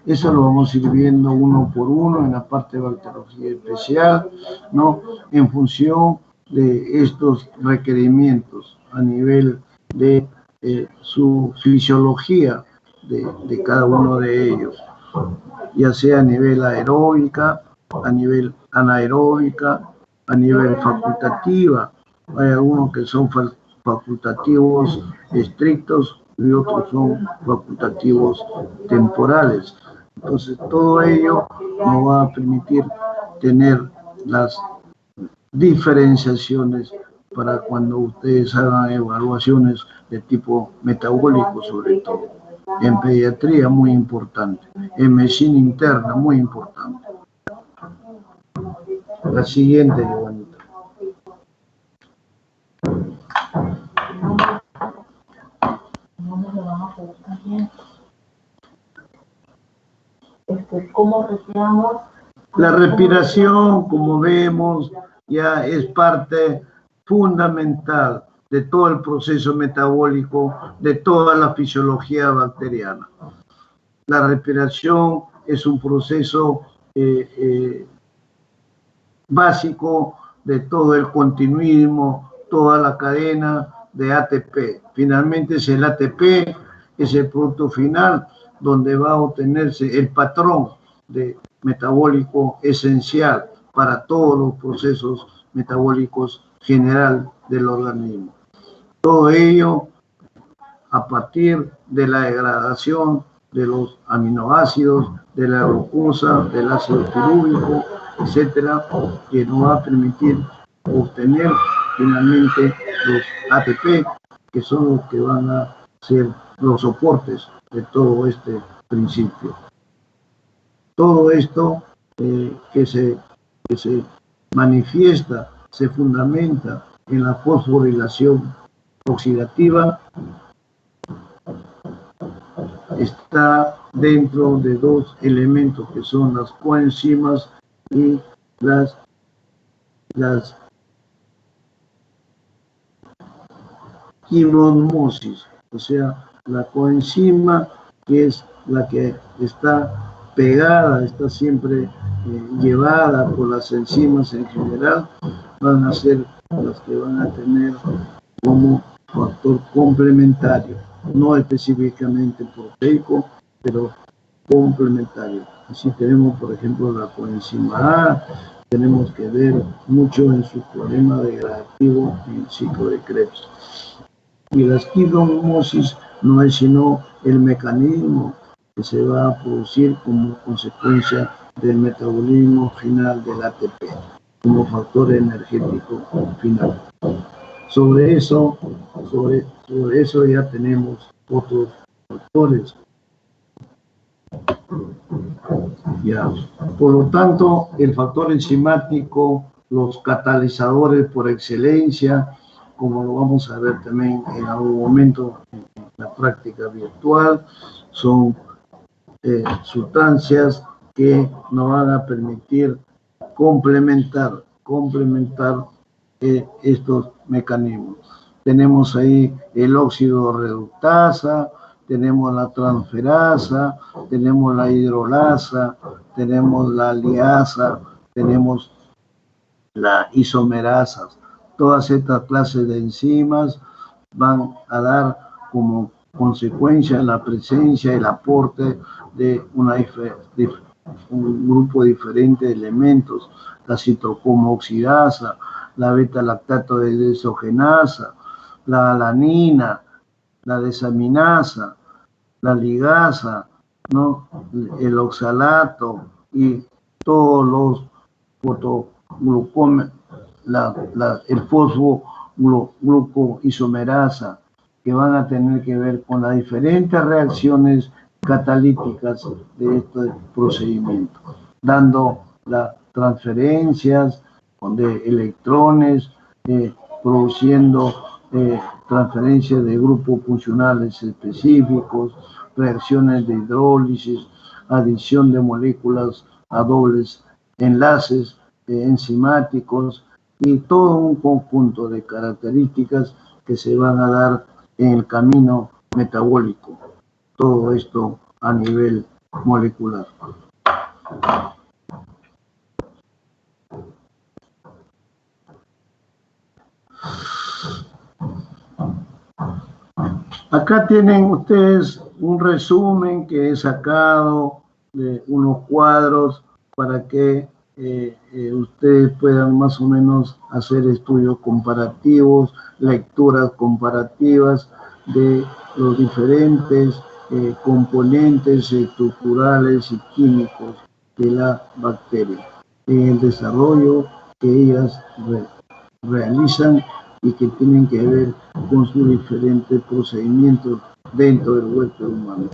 Eso lo vamos a ir viendo uno por uno en la parte de bacteriología especial, ¿no? En función de estos requerimientos a nivel de su fisiología de cada uno de ellos, ya sea a nivel aeróbica, a nivel anaeróbica, a nivel facultativa. Hay algunos que son facultativos estrictos y otros son facultativos temporales. Entonces, todo ello nos va a permitir tener las diferenciaciones para cuando ustedes hagan evaluaciones de tipo metabólico, sobre todo. En pediatría, muy importante. En medicina interna, muy importante. La siguiente, Giovanita. ¿Cómo respiramos? La respiración, como vemos, ya es parte fundamental de todo el proceso metabólico, de toda la fisiología bacteriana. La respiración es un proceso básico de todo el continuismo, toda la cadena de ATP. Finalmente es el ATP, es el producto final donde va a obtenerse el patrón de metabólico esencial para todos los procesos metabólicos general del organismo. Todo ello a partir de la degradación de los aminoácidos, de la glucosa, del ácido pirúvico, etcétera, que nos va a permitir obtener finalmente los ATP, que son los que van a ser los soportes de todo este principio. Todo esto que se manifiesta, se fundamenta en la fosforilación oxidativa, está dentro de dos elementos que son las coenzimas y las quimosmosis, o sea, la coenzima, que es la que está pegada, está siempre llevada por las enzimas en general, van a ser las que van a tener como factor complementario, no específicamente proteico, pero complementario. Así tenemos, por ejemplo, la coenzima A, tenemos que ver mucho en su problema degradativo en el ciclo de Krebs. Y la quimosmosis no es sino el mecanismo que se va a producir como consecuencia del metabolismo final del ATP, como factor energético final. Sobre eso ya tenemos otros factores. Ya. Por lo tanto, el factor enzimático, los catalizadores por excelencia, como lo vamos a ver también en algún momento en la práctica virtual, son sustancias que nos van a permitir complementar estos mecanismos. Tenemos ahí el óxido reductasa, tenemos la transferasa, tenemos la hidrolasa, tenemos la liasa, tenemos la isomerasas. Todas estas clases de enzimas van a dar como consecuencia la presencia y el aporte de un grupo diferente de elementos, la citocromo-oxidasa, la beta-lactato de desogenasa, la alanina, la desaminasa, la ligasa, ¿no? El oxalato y todos los fotoglucómenos, el fosfoglucoisomerasa, que van a tener que ver con las diferentes reacciones catalíticas de este procedimiento, dando las transferencias de electrones, produciendo transferencias de grupos funcionales específicos, reacciones de hidrólisis, adición de moléculas a dobles enlaces enzimáticos y todo un conjunto de características que se van a dar en el camino metabólico. Todo esto a nivel molecular. Acá tienen ustedes un resumen que he sacado de unos cuadros para que ustedes puedan más o menos hacer estudios comparativos, lecturas comparativas de los diferentes componentes estructurales y químicos de la bacteria en el desarrollo que ellas realizan y que tienen que ver con sus diferentes procedimientos dentro del huésped humano.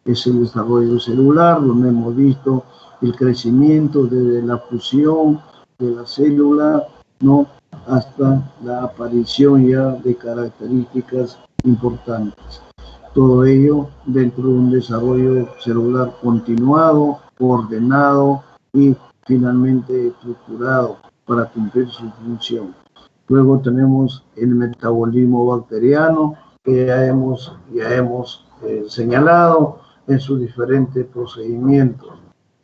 Es el desarrollo celular, donde hemos visto el crecimiento desde la fusión de la célula, ¿no?, hasta la aparición ya de características importantes. Todo ello dentro de un desarrollo celular continuado, ordenado y finalmente estructurado para cumplir su función. Luego tenemos el metabolismo bacteriano, que ya hemos señalado en sus diferentes procedimientos.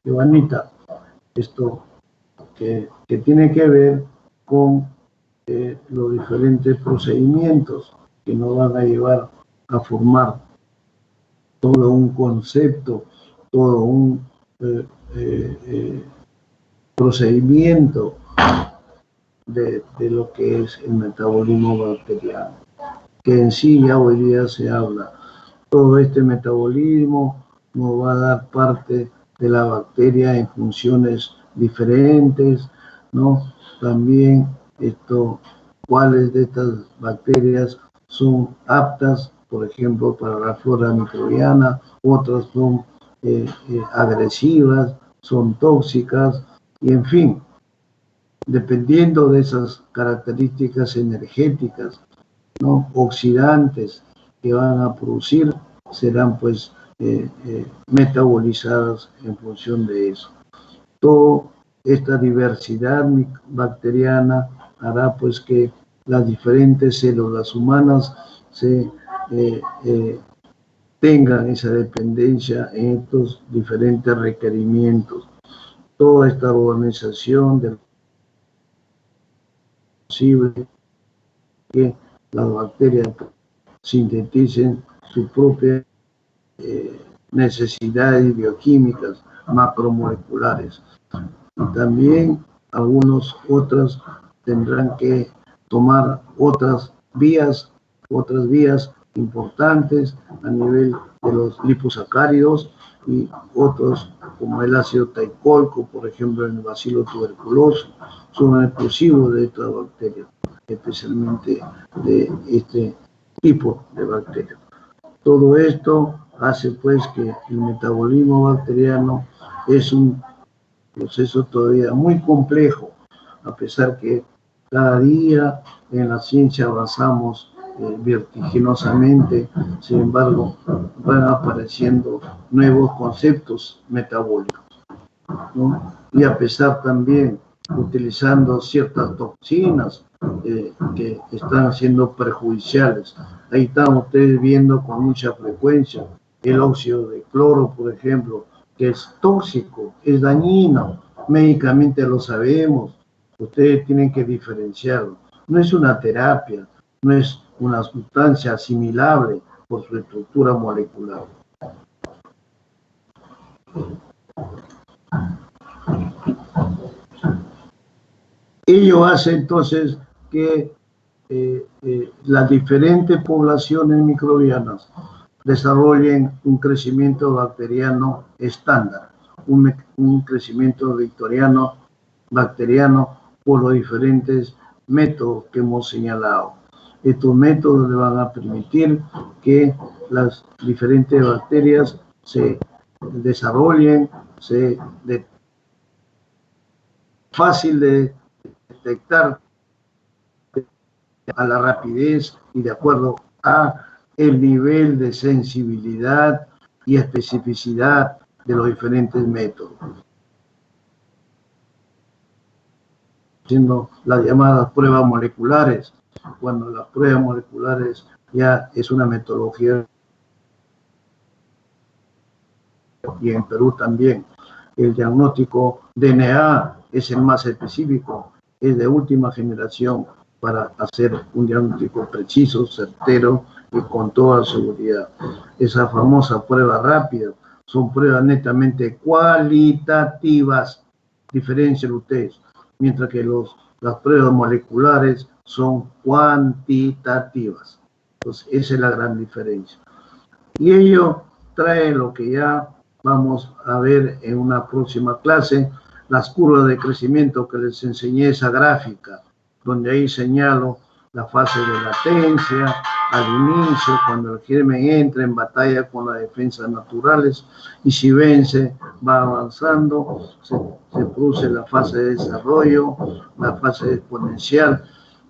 Ivánita, esto que tiene que ver con los diferentes procedimientos que nos van a llevar a formar todo un concepto, todo un procedimiento de lo que es el metabolismo bacteriano, que en sí ya hoy día se habla. Todo este metabolismo nos va a dar parte de la bacteria en funciones diferentes, ¿no? También cuáles de estas bacterias son aptas, por ejemplo, para la flora microbiana, otras son agresivas, son tóxicas, y en fin, dependiendo de esas características energéticas, ¿no?, oxidantes que van a producir, serán pues metabolizadas en función de eso. Toda esta diversidad bacteriana hará pues que las diferentes células humanas tengan esa dependencia en estos diferentes requerimientos. Toda esta organización del posible que las bacterias sinteticen sus propias necesidades bioquímicas macromoleculares. Y también algunos otros tendrán que tomar otras vías importantes a nivel de los liposacáridos, y otros como el ácido teicolco, por ejemplo en el bacilo tuberculoso, son exclusivos de estas bacterias, especialmente de este tipo de bacterias. Todo esto hace pues que el metabolismo bacteriano es un proceso todavía muy complejo, a pesar que cada día en la ciencia avanzamos vertiginosamente. Sin embargo, van apareciendo nuevos conceptos metabólicos, ¿no? Y a pesar también utilizando ciertas toxinas que están siendo perjudiciales. Ahí están ustedes viendo con mucha frecuencia el óxido de cloro, por ejemplo, que es tóxico, es dañino, médicamente lo sabemos. Ustedes tienen que diferenciarlo. No es una terapia, no es una sustancia asimilable por su estructura molecular. Ello hace entonces que las diferentes poblaciones microbianas desarrollen un crecimiento bacteriano estándar, un crecimiento bacteriano por los diferentes métodos que hemos señalado. Estos métodos le van a permitir que las diferentes bacterias se desarrollen, fácil de detectar a la rapidez y de acuerdo a el nivel de sensibilidad y especificidad de los diferentes métodos. Haciendo las llamadas pruebas moleculares, cuando las pruebas moleculares ya es una metodología, y en Perú también. El diagnóstico DNA es el más específico, es de última generación para hacer un diagnóstico preciso, certero y con toda seguridad. Esa famosa prueba rápida son pruebas netamente cualitativas, diferencian ustedes, mientras que las pruebas moleculares son cuantitativas. Entonces, esa es la gran diferencia. Y ello trae lo que ya vamos a ver en una próxima clase, las curvas de crecimiento que les enseñé, esa gráfica, donde ahí señalo la fase de latencia al inicio, cuando el germen entra en batalla con las defensas naturales, y si vence, va avanzando, se produce la fase de desarrollo, la fase exponencial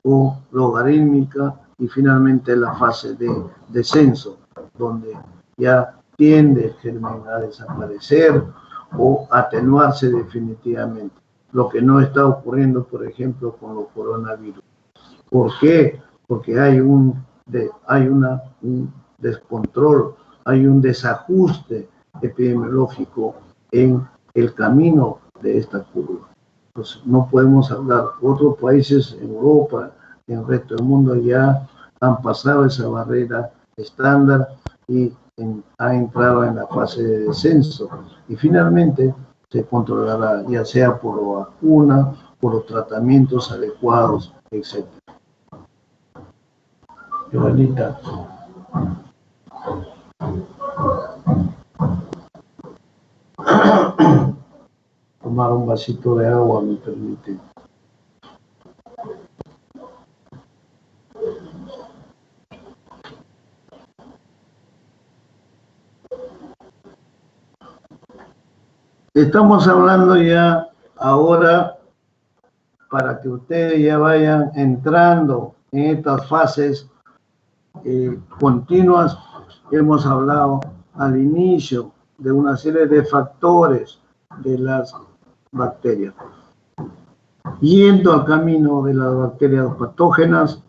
o logarítmica, y finalmente la fase de descenso, donde ya tiende el germen a desaparecer o atenuarse definitivamente, lo que no está ocurriendo, por ejemplo, con los coronavirus. ¿Por qué? Porque hay un descontrol, hay un desajuste epidemiológico en el camino de esta curva. Pues no podemos hablar. Otros países en Europa, en el resto del mundo, ya han pasado esa barrera estándar y ha entrado en la fase de descenso, y finalmente se controlará, ya sea por la vacuna, por los tratamientos adecuados, etc. Joanita. Tomar un vasito de agua me permite. Estamos hablando ya ahora para que ustedes ya vayan entrando en estas fases continuas. Hemos hablado al inicio de una serie de factores de las bacterias. Yendo al camino de las bacterias patógenas,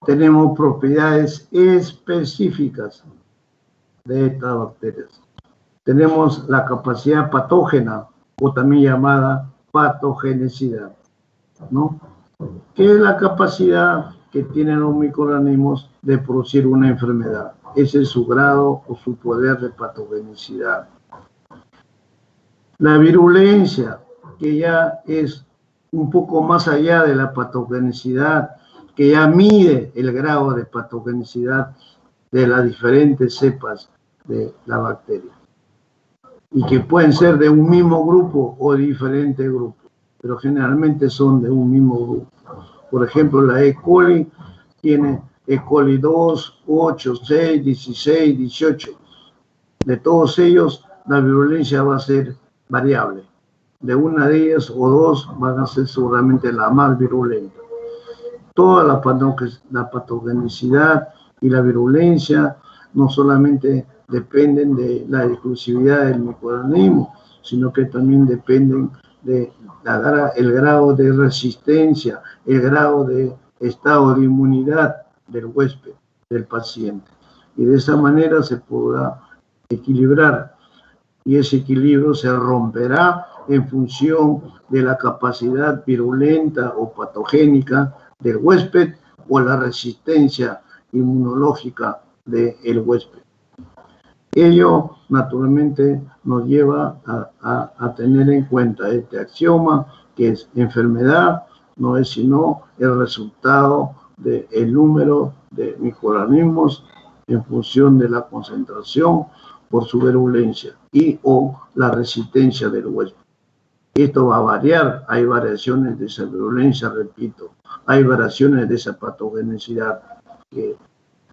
tenemos propiedades específicas de estas bacterias. Tenemos la capacidad patógena, o también llamada patogenicidad, ¿no? ¿Qué es la capacidad que tienen los microorganismos de producir una enfermedad? Ese es su grado o su poder de patogenicidad. La virulencia, que ya es un poco más allá de la patogenicidad, que ya mide el grado de patogenicidad de las diferentes cepas de la bacteria, y que pueden ser de un mismo grupo o de diferentes grupos, pero generalmente son de un mismo grupo. Por ejemplo, la E. coli tiene E. coli 2, 8, 6, 16, 18. De todos ellos, la virulencia va a ser variable. De una de ellas o dos van a ser seguramente la más virulenta. Toda la patogenicidad y la virulencia no solamente dependen de la exclusividad del microorganismo, sino que también dependen de el grado de resistencia, el grado de estado de inmunidad del huésped, del paciente. Y de esa manera se podrá equilibrar, y ese equilibrio se romperá en función de la capacidad virulenta o patogénica del huésped o la resistencia inmunológica del huésped. Ello, naturalmente, nos lleva a tener en cuenta este axioma, que es enfermedad no es sino el resultado del número de microorganismos en función de la concentración por su virulencia y o la resistencia del huésped. Esto va a variar, hay variaciones de esa virulencia, repito, hay variaciones de esa patogenicidad que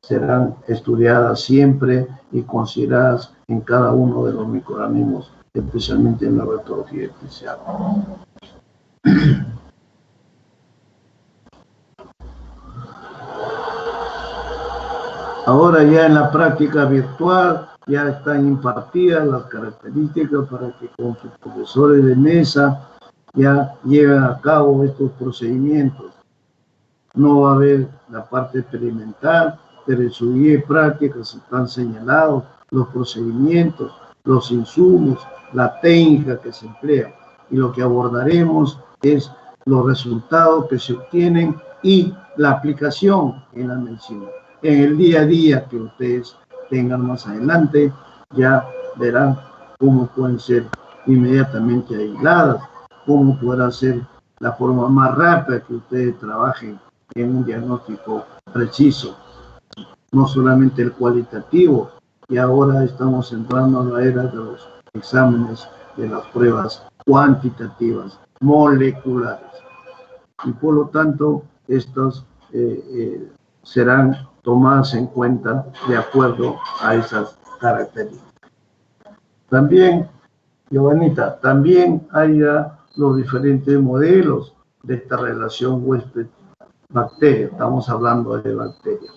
serán estudiadas siempre y consideradas en cada uno de los microorganismos, especialmente en la bacteriología especial. Ahora ya en la práctica virtual ya están impartidas las características para que con sus profesores de mesa ya lleven a cabo estos procedimientos. No va a haber la parte experimental, pero en su guía práctica están señalados los procedimientos, los insumos, la técnica que se emplea. Y lo que abordaremos es los resultados que se obtienen y la aplicación en la medicina. En el día a día que ustedes tengan más adelante, ya verán cómo pueden ser inmediatamente aisladas, cómo podrá ser la forma más rápida que ustedes trabajen en un diagnóstico preciso, no solamente el cualitativo, y ahora estamos entrando a la era de los exámenes, de las pruebas cuantitativas, moleculares, y por lo tanto estas serán tomadas en cuenta de acuerdo a esas características. También, Giovanita, también hay los diferentes modelos de esta relación huésped-bacteria. Estamos hablando de bacterias,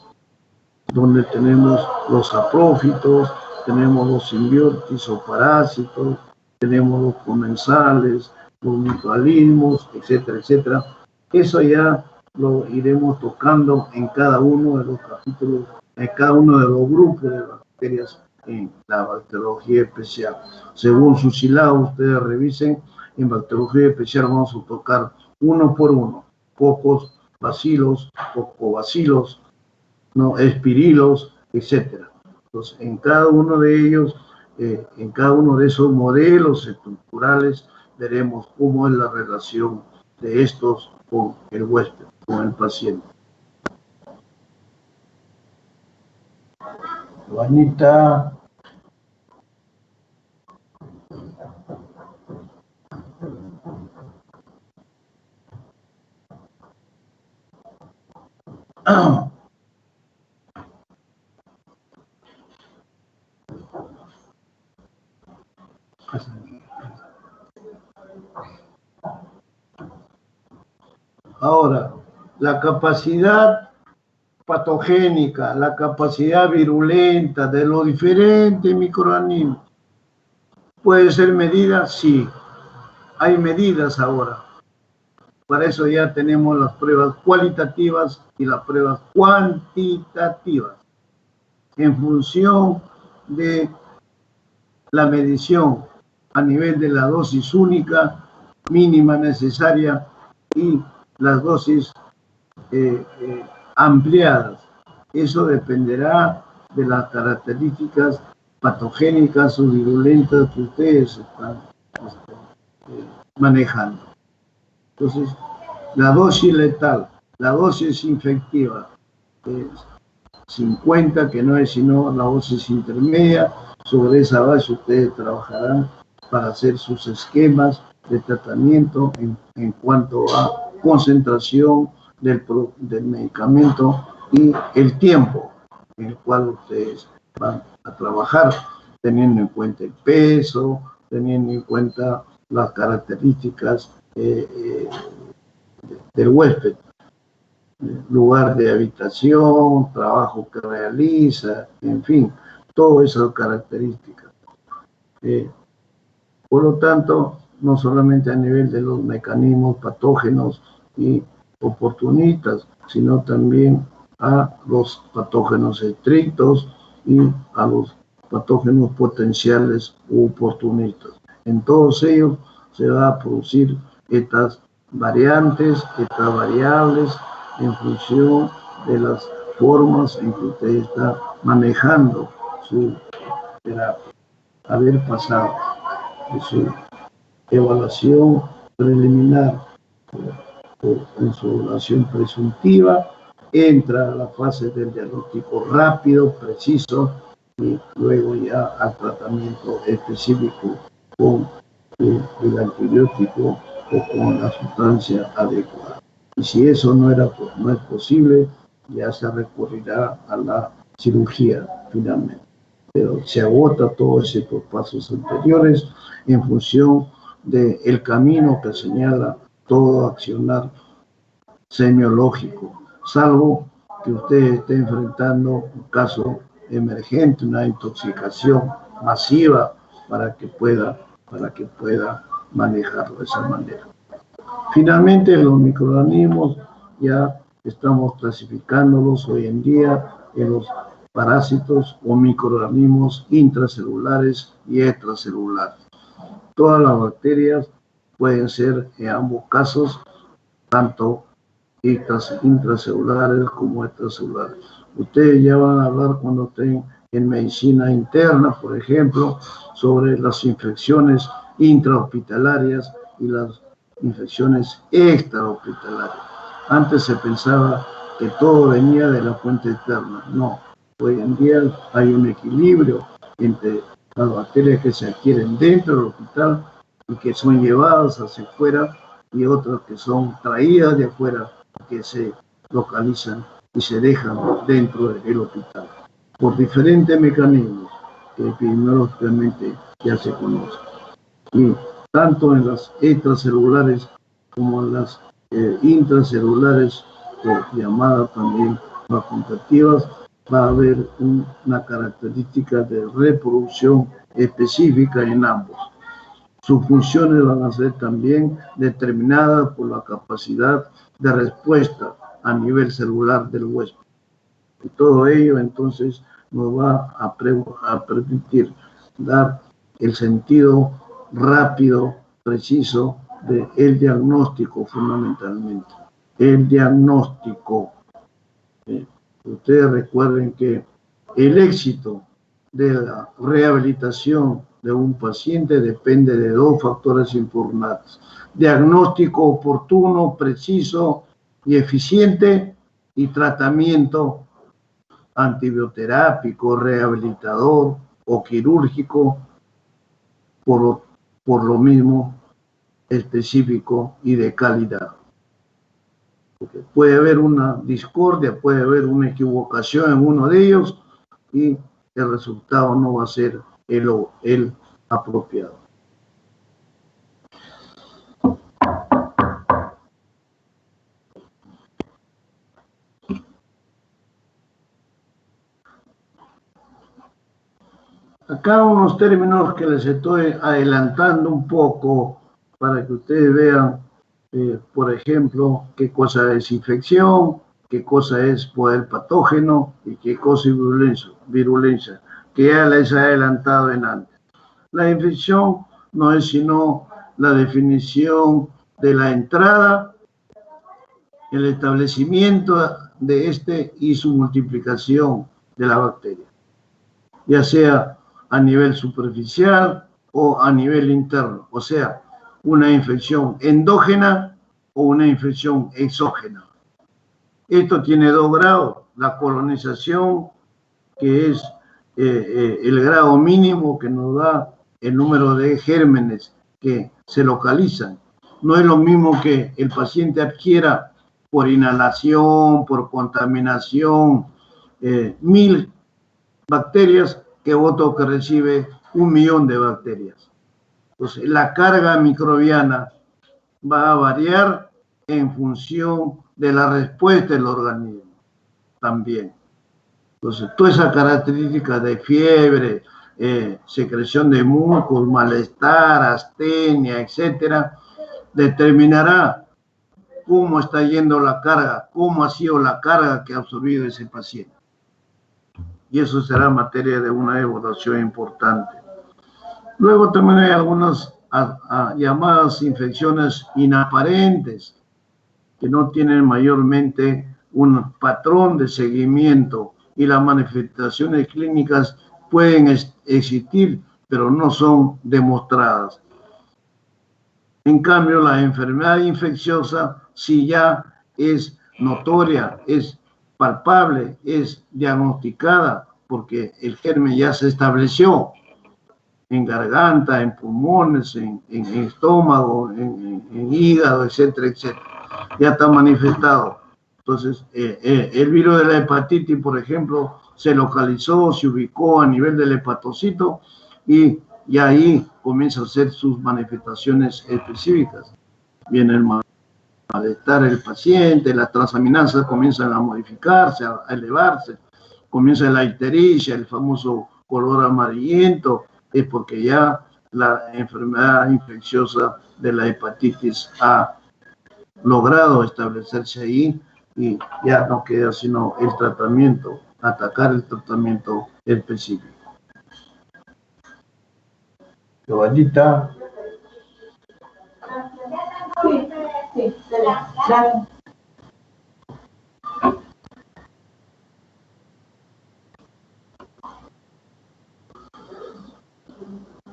donde tenemos los saprófitos, tenemos los simbiontes o parásitos, tenemos los comensales, los mutualismos, etcétera, etcétera. Eso ya lo iremos tocando en cada uno de los capítulos, en cada uno de los grupos de bacterias en la bacteriología especial. Según su sílabo, ustedes revisen, en bacteriología especial vamos a tocar uno por uno, cocos, bacilos, cocobacilos, ¿no? Espirilos, etcétera. Entonces, en cada uno de ellos, en cada uno de esos modelos estructurales, veremos cómo es la relación de estos con el huésped, con el paciente. Juanita. Ahora, la capacidad patogénica, la capacidad virulenta de los diferentes microorganismos, ¿puede ser medida? Sí, hay medidas ahora. Para eso ya tenemos las pruebas cualitativas y las pruebas cuantitativas. En función de la medición a nivel de la dosis única, mínima necesaria y las dosis ampliadas. Eso dependerá de las características patogénicas o virulentas que ustedes están manejando. Entonces, la dosis letal, la dosis infectiva, es 50, que no es sino la dosis intermedia. Sobre esa base ustedes trabajarán para hacer sus esquemas de tratamiento en cuanto a concentración del medicamento y el tiempo en el cual ustedes van a trabajar, teniendo en cuenta el peso, teniendo en cuenta las características del huésped, lugar de habitación, trabajo que realiza, en fin, todas esas características. Por lo tanto, no solamente a nivel de los mecanismos patógenos y oportunistas, sino también a los patógenos estrictos y a los patógenos potenciales u oportunistas. En todos ellos se va a producir estas variantes, estas variables, en función de las formas en que usted está manejando su terapia. Haber pasado de su evaluación preliminar en su evaluación presuntiva, entra a la fase del diagnóstico rápido, preciso, y luego ya al tratamiento específico con el antibiótico o con la sustancia adecuada. Y si eso no es posible, ya se recurrirá a la cirugía finalmente. Pero se agota todos estos pasos anteriores en función del camino que señala todo accionar semiológico, salvo que usted esté enfrentando un caso emergente, una intoxicación masiva para que pueda manejarlo de esa manera. Finalmente, los microorganismos ya estamos clasificándolos hoy en día en los parásitos o microorganismos intracelulares y extracelulares. Todas las bacterias pueden ser en ambos casos, tanto intracelulares como extracelulares. Ustedes ya van a hablar cuando estén en medicina interna, por ejemplo, sobre las infecciones intrahospitalarias y las infecciones extrahospitalarias. Antes se pensaba que todo venía de la fuente externa. No, hoy en día hay un equilibrio entre las bacterias que se adquieren dentro del hospital y que son llevadas hacia afuera, y otras que son traídas de afuera, que se localizan y se dejan dentro del hospital por diferentes mecanismos que epidemiológicamente ya se conocen. Y tanto en las extracelulares como en las intracelulares, llamadas también facultativas, va a haber una característica de reproducción específica en ambos. Sus funciones van a ser también determinadas por la capacidad de respuesta a nivel celular del huésped. Y todo ello entonces nos va a permitir dar el sentido rápido, preciso del diagnóstico fundamentalmente. El diagnóstico. Ustedes recuerden que el éxito de la rehabilitación de un paciente depende de dos factores importantes: diagnóstico oportuno, preciso y eficiente, y tratamiento antibioterápico, rehabilitador o quirúrgico, por lo mismo específico y de calidad. Porque puede haber una discordia, puede haber una equivocación en uno de ellos y el resultado no va a ser el apropiado. Acá unos términos que les estoy adelantando un poco para que ustedes vean, por ejemplo, qué cosa es infección, qué cosa es poder patógeno y qué cosa es virulencia, que ya les he adelantado en antes. La infección no es sino la definición de la entrada, el establecimiento de este y su multiplicación de la bacteria, ya sea a nivel superficial o a nivel interno, o sea, una infección endógena o una infección exógena. Esto tiene 2 grados, la colonización, que es el grado mínimo que nos da el número de gérmenes que se localizan. No es lo mismo que el paciente adquiera por inhalación, por contaminación, 1000 bacterias que otro que recibe 1.000.000 de bacterias. Entonces, la carga microbiana va a variar en función de la respuesta del organismo también. Entonces, toda esa característica de fiebre, secreción de mucos, malestar, astenia, etcétera, determinará cómo está yendo la carga, cómo ha sido la carga que ha absorbido ese paciente. Y eso será materia de una evaluación importante. Luego también hay algunas llamadas infecciones inaparentes, que no tienen mayormente un patrón de seguimiento y las manifestaciones clínicas pueden existir, pero no son demostradas. En cambio, la enfermedad infecciosa, si ya es notoria, es palpable, es diagnosticada, porque el germen ya se estableció en garganta, en pulmones, en estómago, en hígado, etcétera, etcétera. Ya está manifestado. Entonces, el virus de la hepatitis, por ejemplo, se localizó, se ubicó a nivel del hepatocito y ahí comienza a hacer sus manifestaciones específicas. Viene el malestar del paciente, las transaminasas comienzan a modificarse, a elevarse, comienza la ictericia, el famoso color amarillento, es porque ya la enfermedad infecciosa de la hepatitis ha logrado establecerse ahí y ya no queda sino el tratamiento, atacar el tratamiento específico. Caballita. Sí, dale.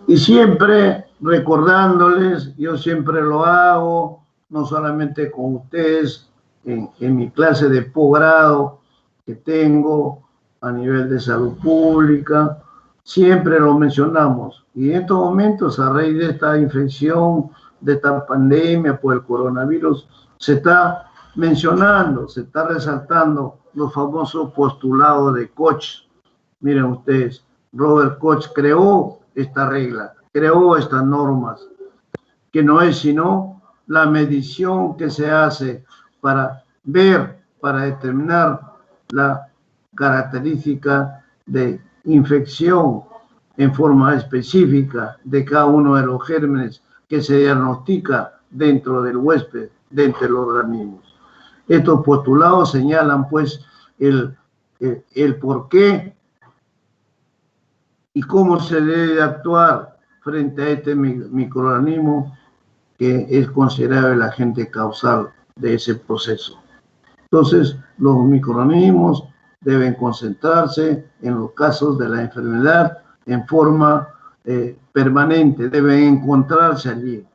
Y siempre recordándoles, yo siempre lo hago, no solamente con ustedes, en mi clase de posgrado que tengo a nivel de salud pública, siempre lo mencionamos. Y en estos momentos, a raíz de esta infección, de esta pandemia por el coronavirus, se está mencionando, se está resaltando los famosos postulados de Koch. Miren ustedes, Robert Koch creó esta regla, creó estas normas, que no es sino la medición que se hace para ver, para determinar la característica de infección en forma específica de cada uno de los gérmenes que se diagnostica dentro del huésped, dentro del organismo. Estos postulados señalan pues el por qué y cómo se debe actuar frente a este microorganismo que es considerado el agente causal de ese proceso. Entonces, los microorganismos deben concentrarse en los casos de la enfermedad en forma permanente, deben encontrarse allí.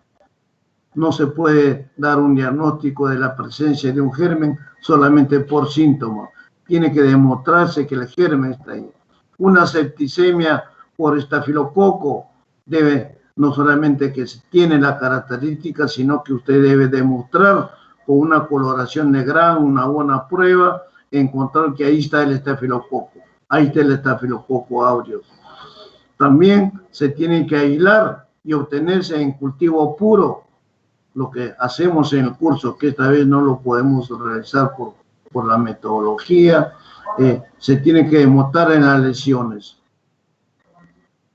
No se puede dar un diagnóstico de la presencia de un germen solamente por síntomas. Tiene que demostrarse que el germen está ahí. Una septicemia por estafilococo debe no solamente que tiene la característica, sino que usted debe demostrar con una coloración de Gram, una buena prueba, encontrar que ahí está el estafilococo. Ahí está el estafilococo aureus. También se tiene que aislar y obtenerse en cultivo puro, lo que hacemos en el curso, que esta vez no lo podemos realizar por la metodología, se tiene que demostrar en las lesiones.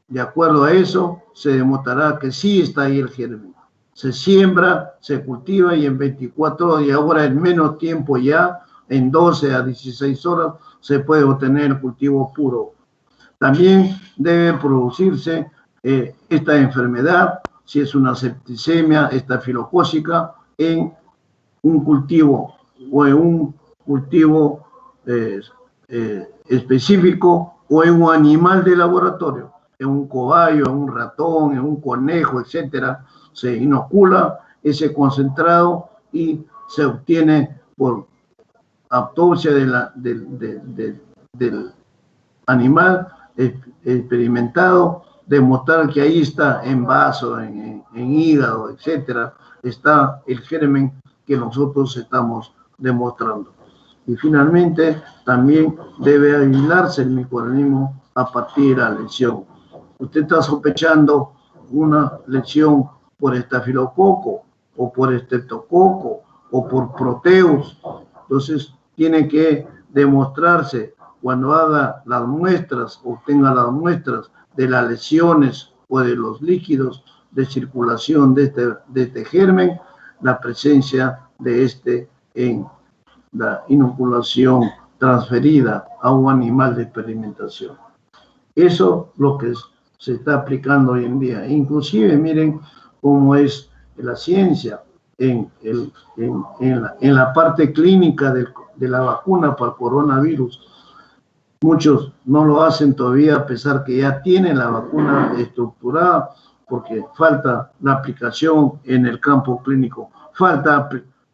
De acuerdo a eso, se demostrará que sí está ahí el germen. Se siembra, se cultiva y en 24 horas, y ahora en menos tiempo ya, en 12 a 16 horas, se puede obtener el cultivo puro. También debe producirse esta enfermedad, si es una septicemia estafilocócica, en un cultivo o en un cultivo específico o en un animal de laboratorio, en un cobayo, en un ratón, en un conejo, etcétera. Se inocula ese concentrado y se obtiene por autopsia del animal experimentado, demostrar que ahí está en vaso, en hígado, etcétera, está el germen que nosotros estamos demostrando. Y finalmente, también debe aislarse el microorganismo a partir de la lesión. Usted está sospechando una lesión por estafilococo, o por estreptococo, o por proteus. Entonces, tiene que demostrarse cuando haga las muestras, obtenga las muestras de las lesiones o de los líquidos de circulación de este germen, la presencia de este en la inoculación transferida a un animal de experimentación. Eso es lo que se está aplicando hoy en día. Inclusive, miren cómo es la ciencia en la parte clínica de la vacuna para el coronavirus. Muchos no lo hacen todavía a pesar que ya tienen la vacuna estructurada, porque falta la aplicación en el campo clínico. Falta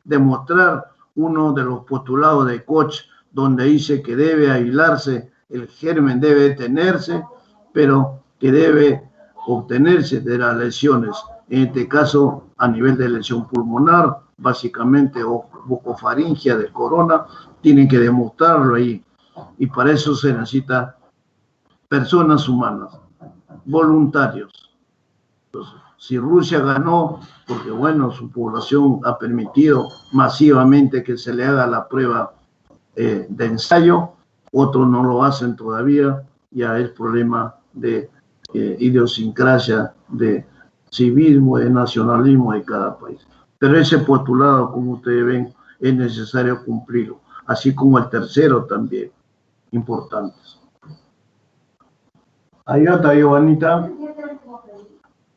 demostrar uno de los postulados de Koch, donde dice que debe aislarse, el germen debe detenerse, pero que debe obtenerse de las lesiones. En este caso, a nivel de lesión pulmonar, básicamente, o bucofaringia del corona, tienen que demostrarlo ahí. Y para eso se necesita personas humanas, voluntarios. Entonces, si Rusia ganó, porque bueno, su población ha permitido masivamente que se le haga la prueba de ensayo, otros no lo hacen todavía, ya es problema de idiosincrasia, de civismo, de nacionalismo de cada país. Pero ese postulado, como ustedes ven, es necesario cumplirlo, así como el tercero también, importantes. Ahí está, Giovanita.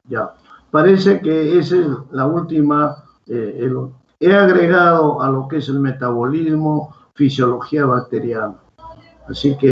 Ya, parece que esa es la última. He agregado a lo que es el metabolismo, fisiología bacteriana. Así que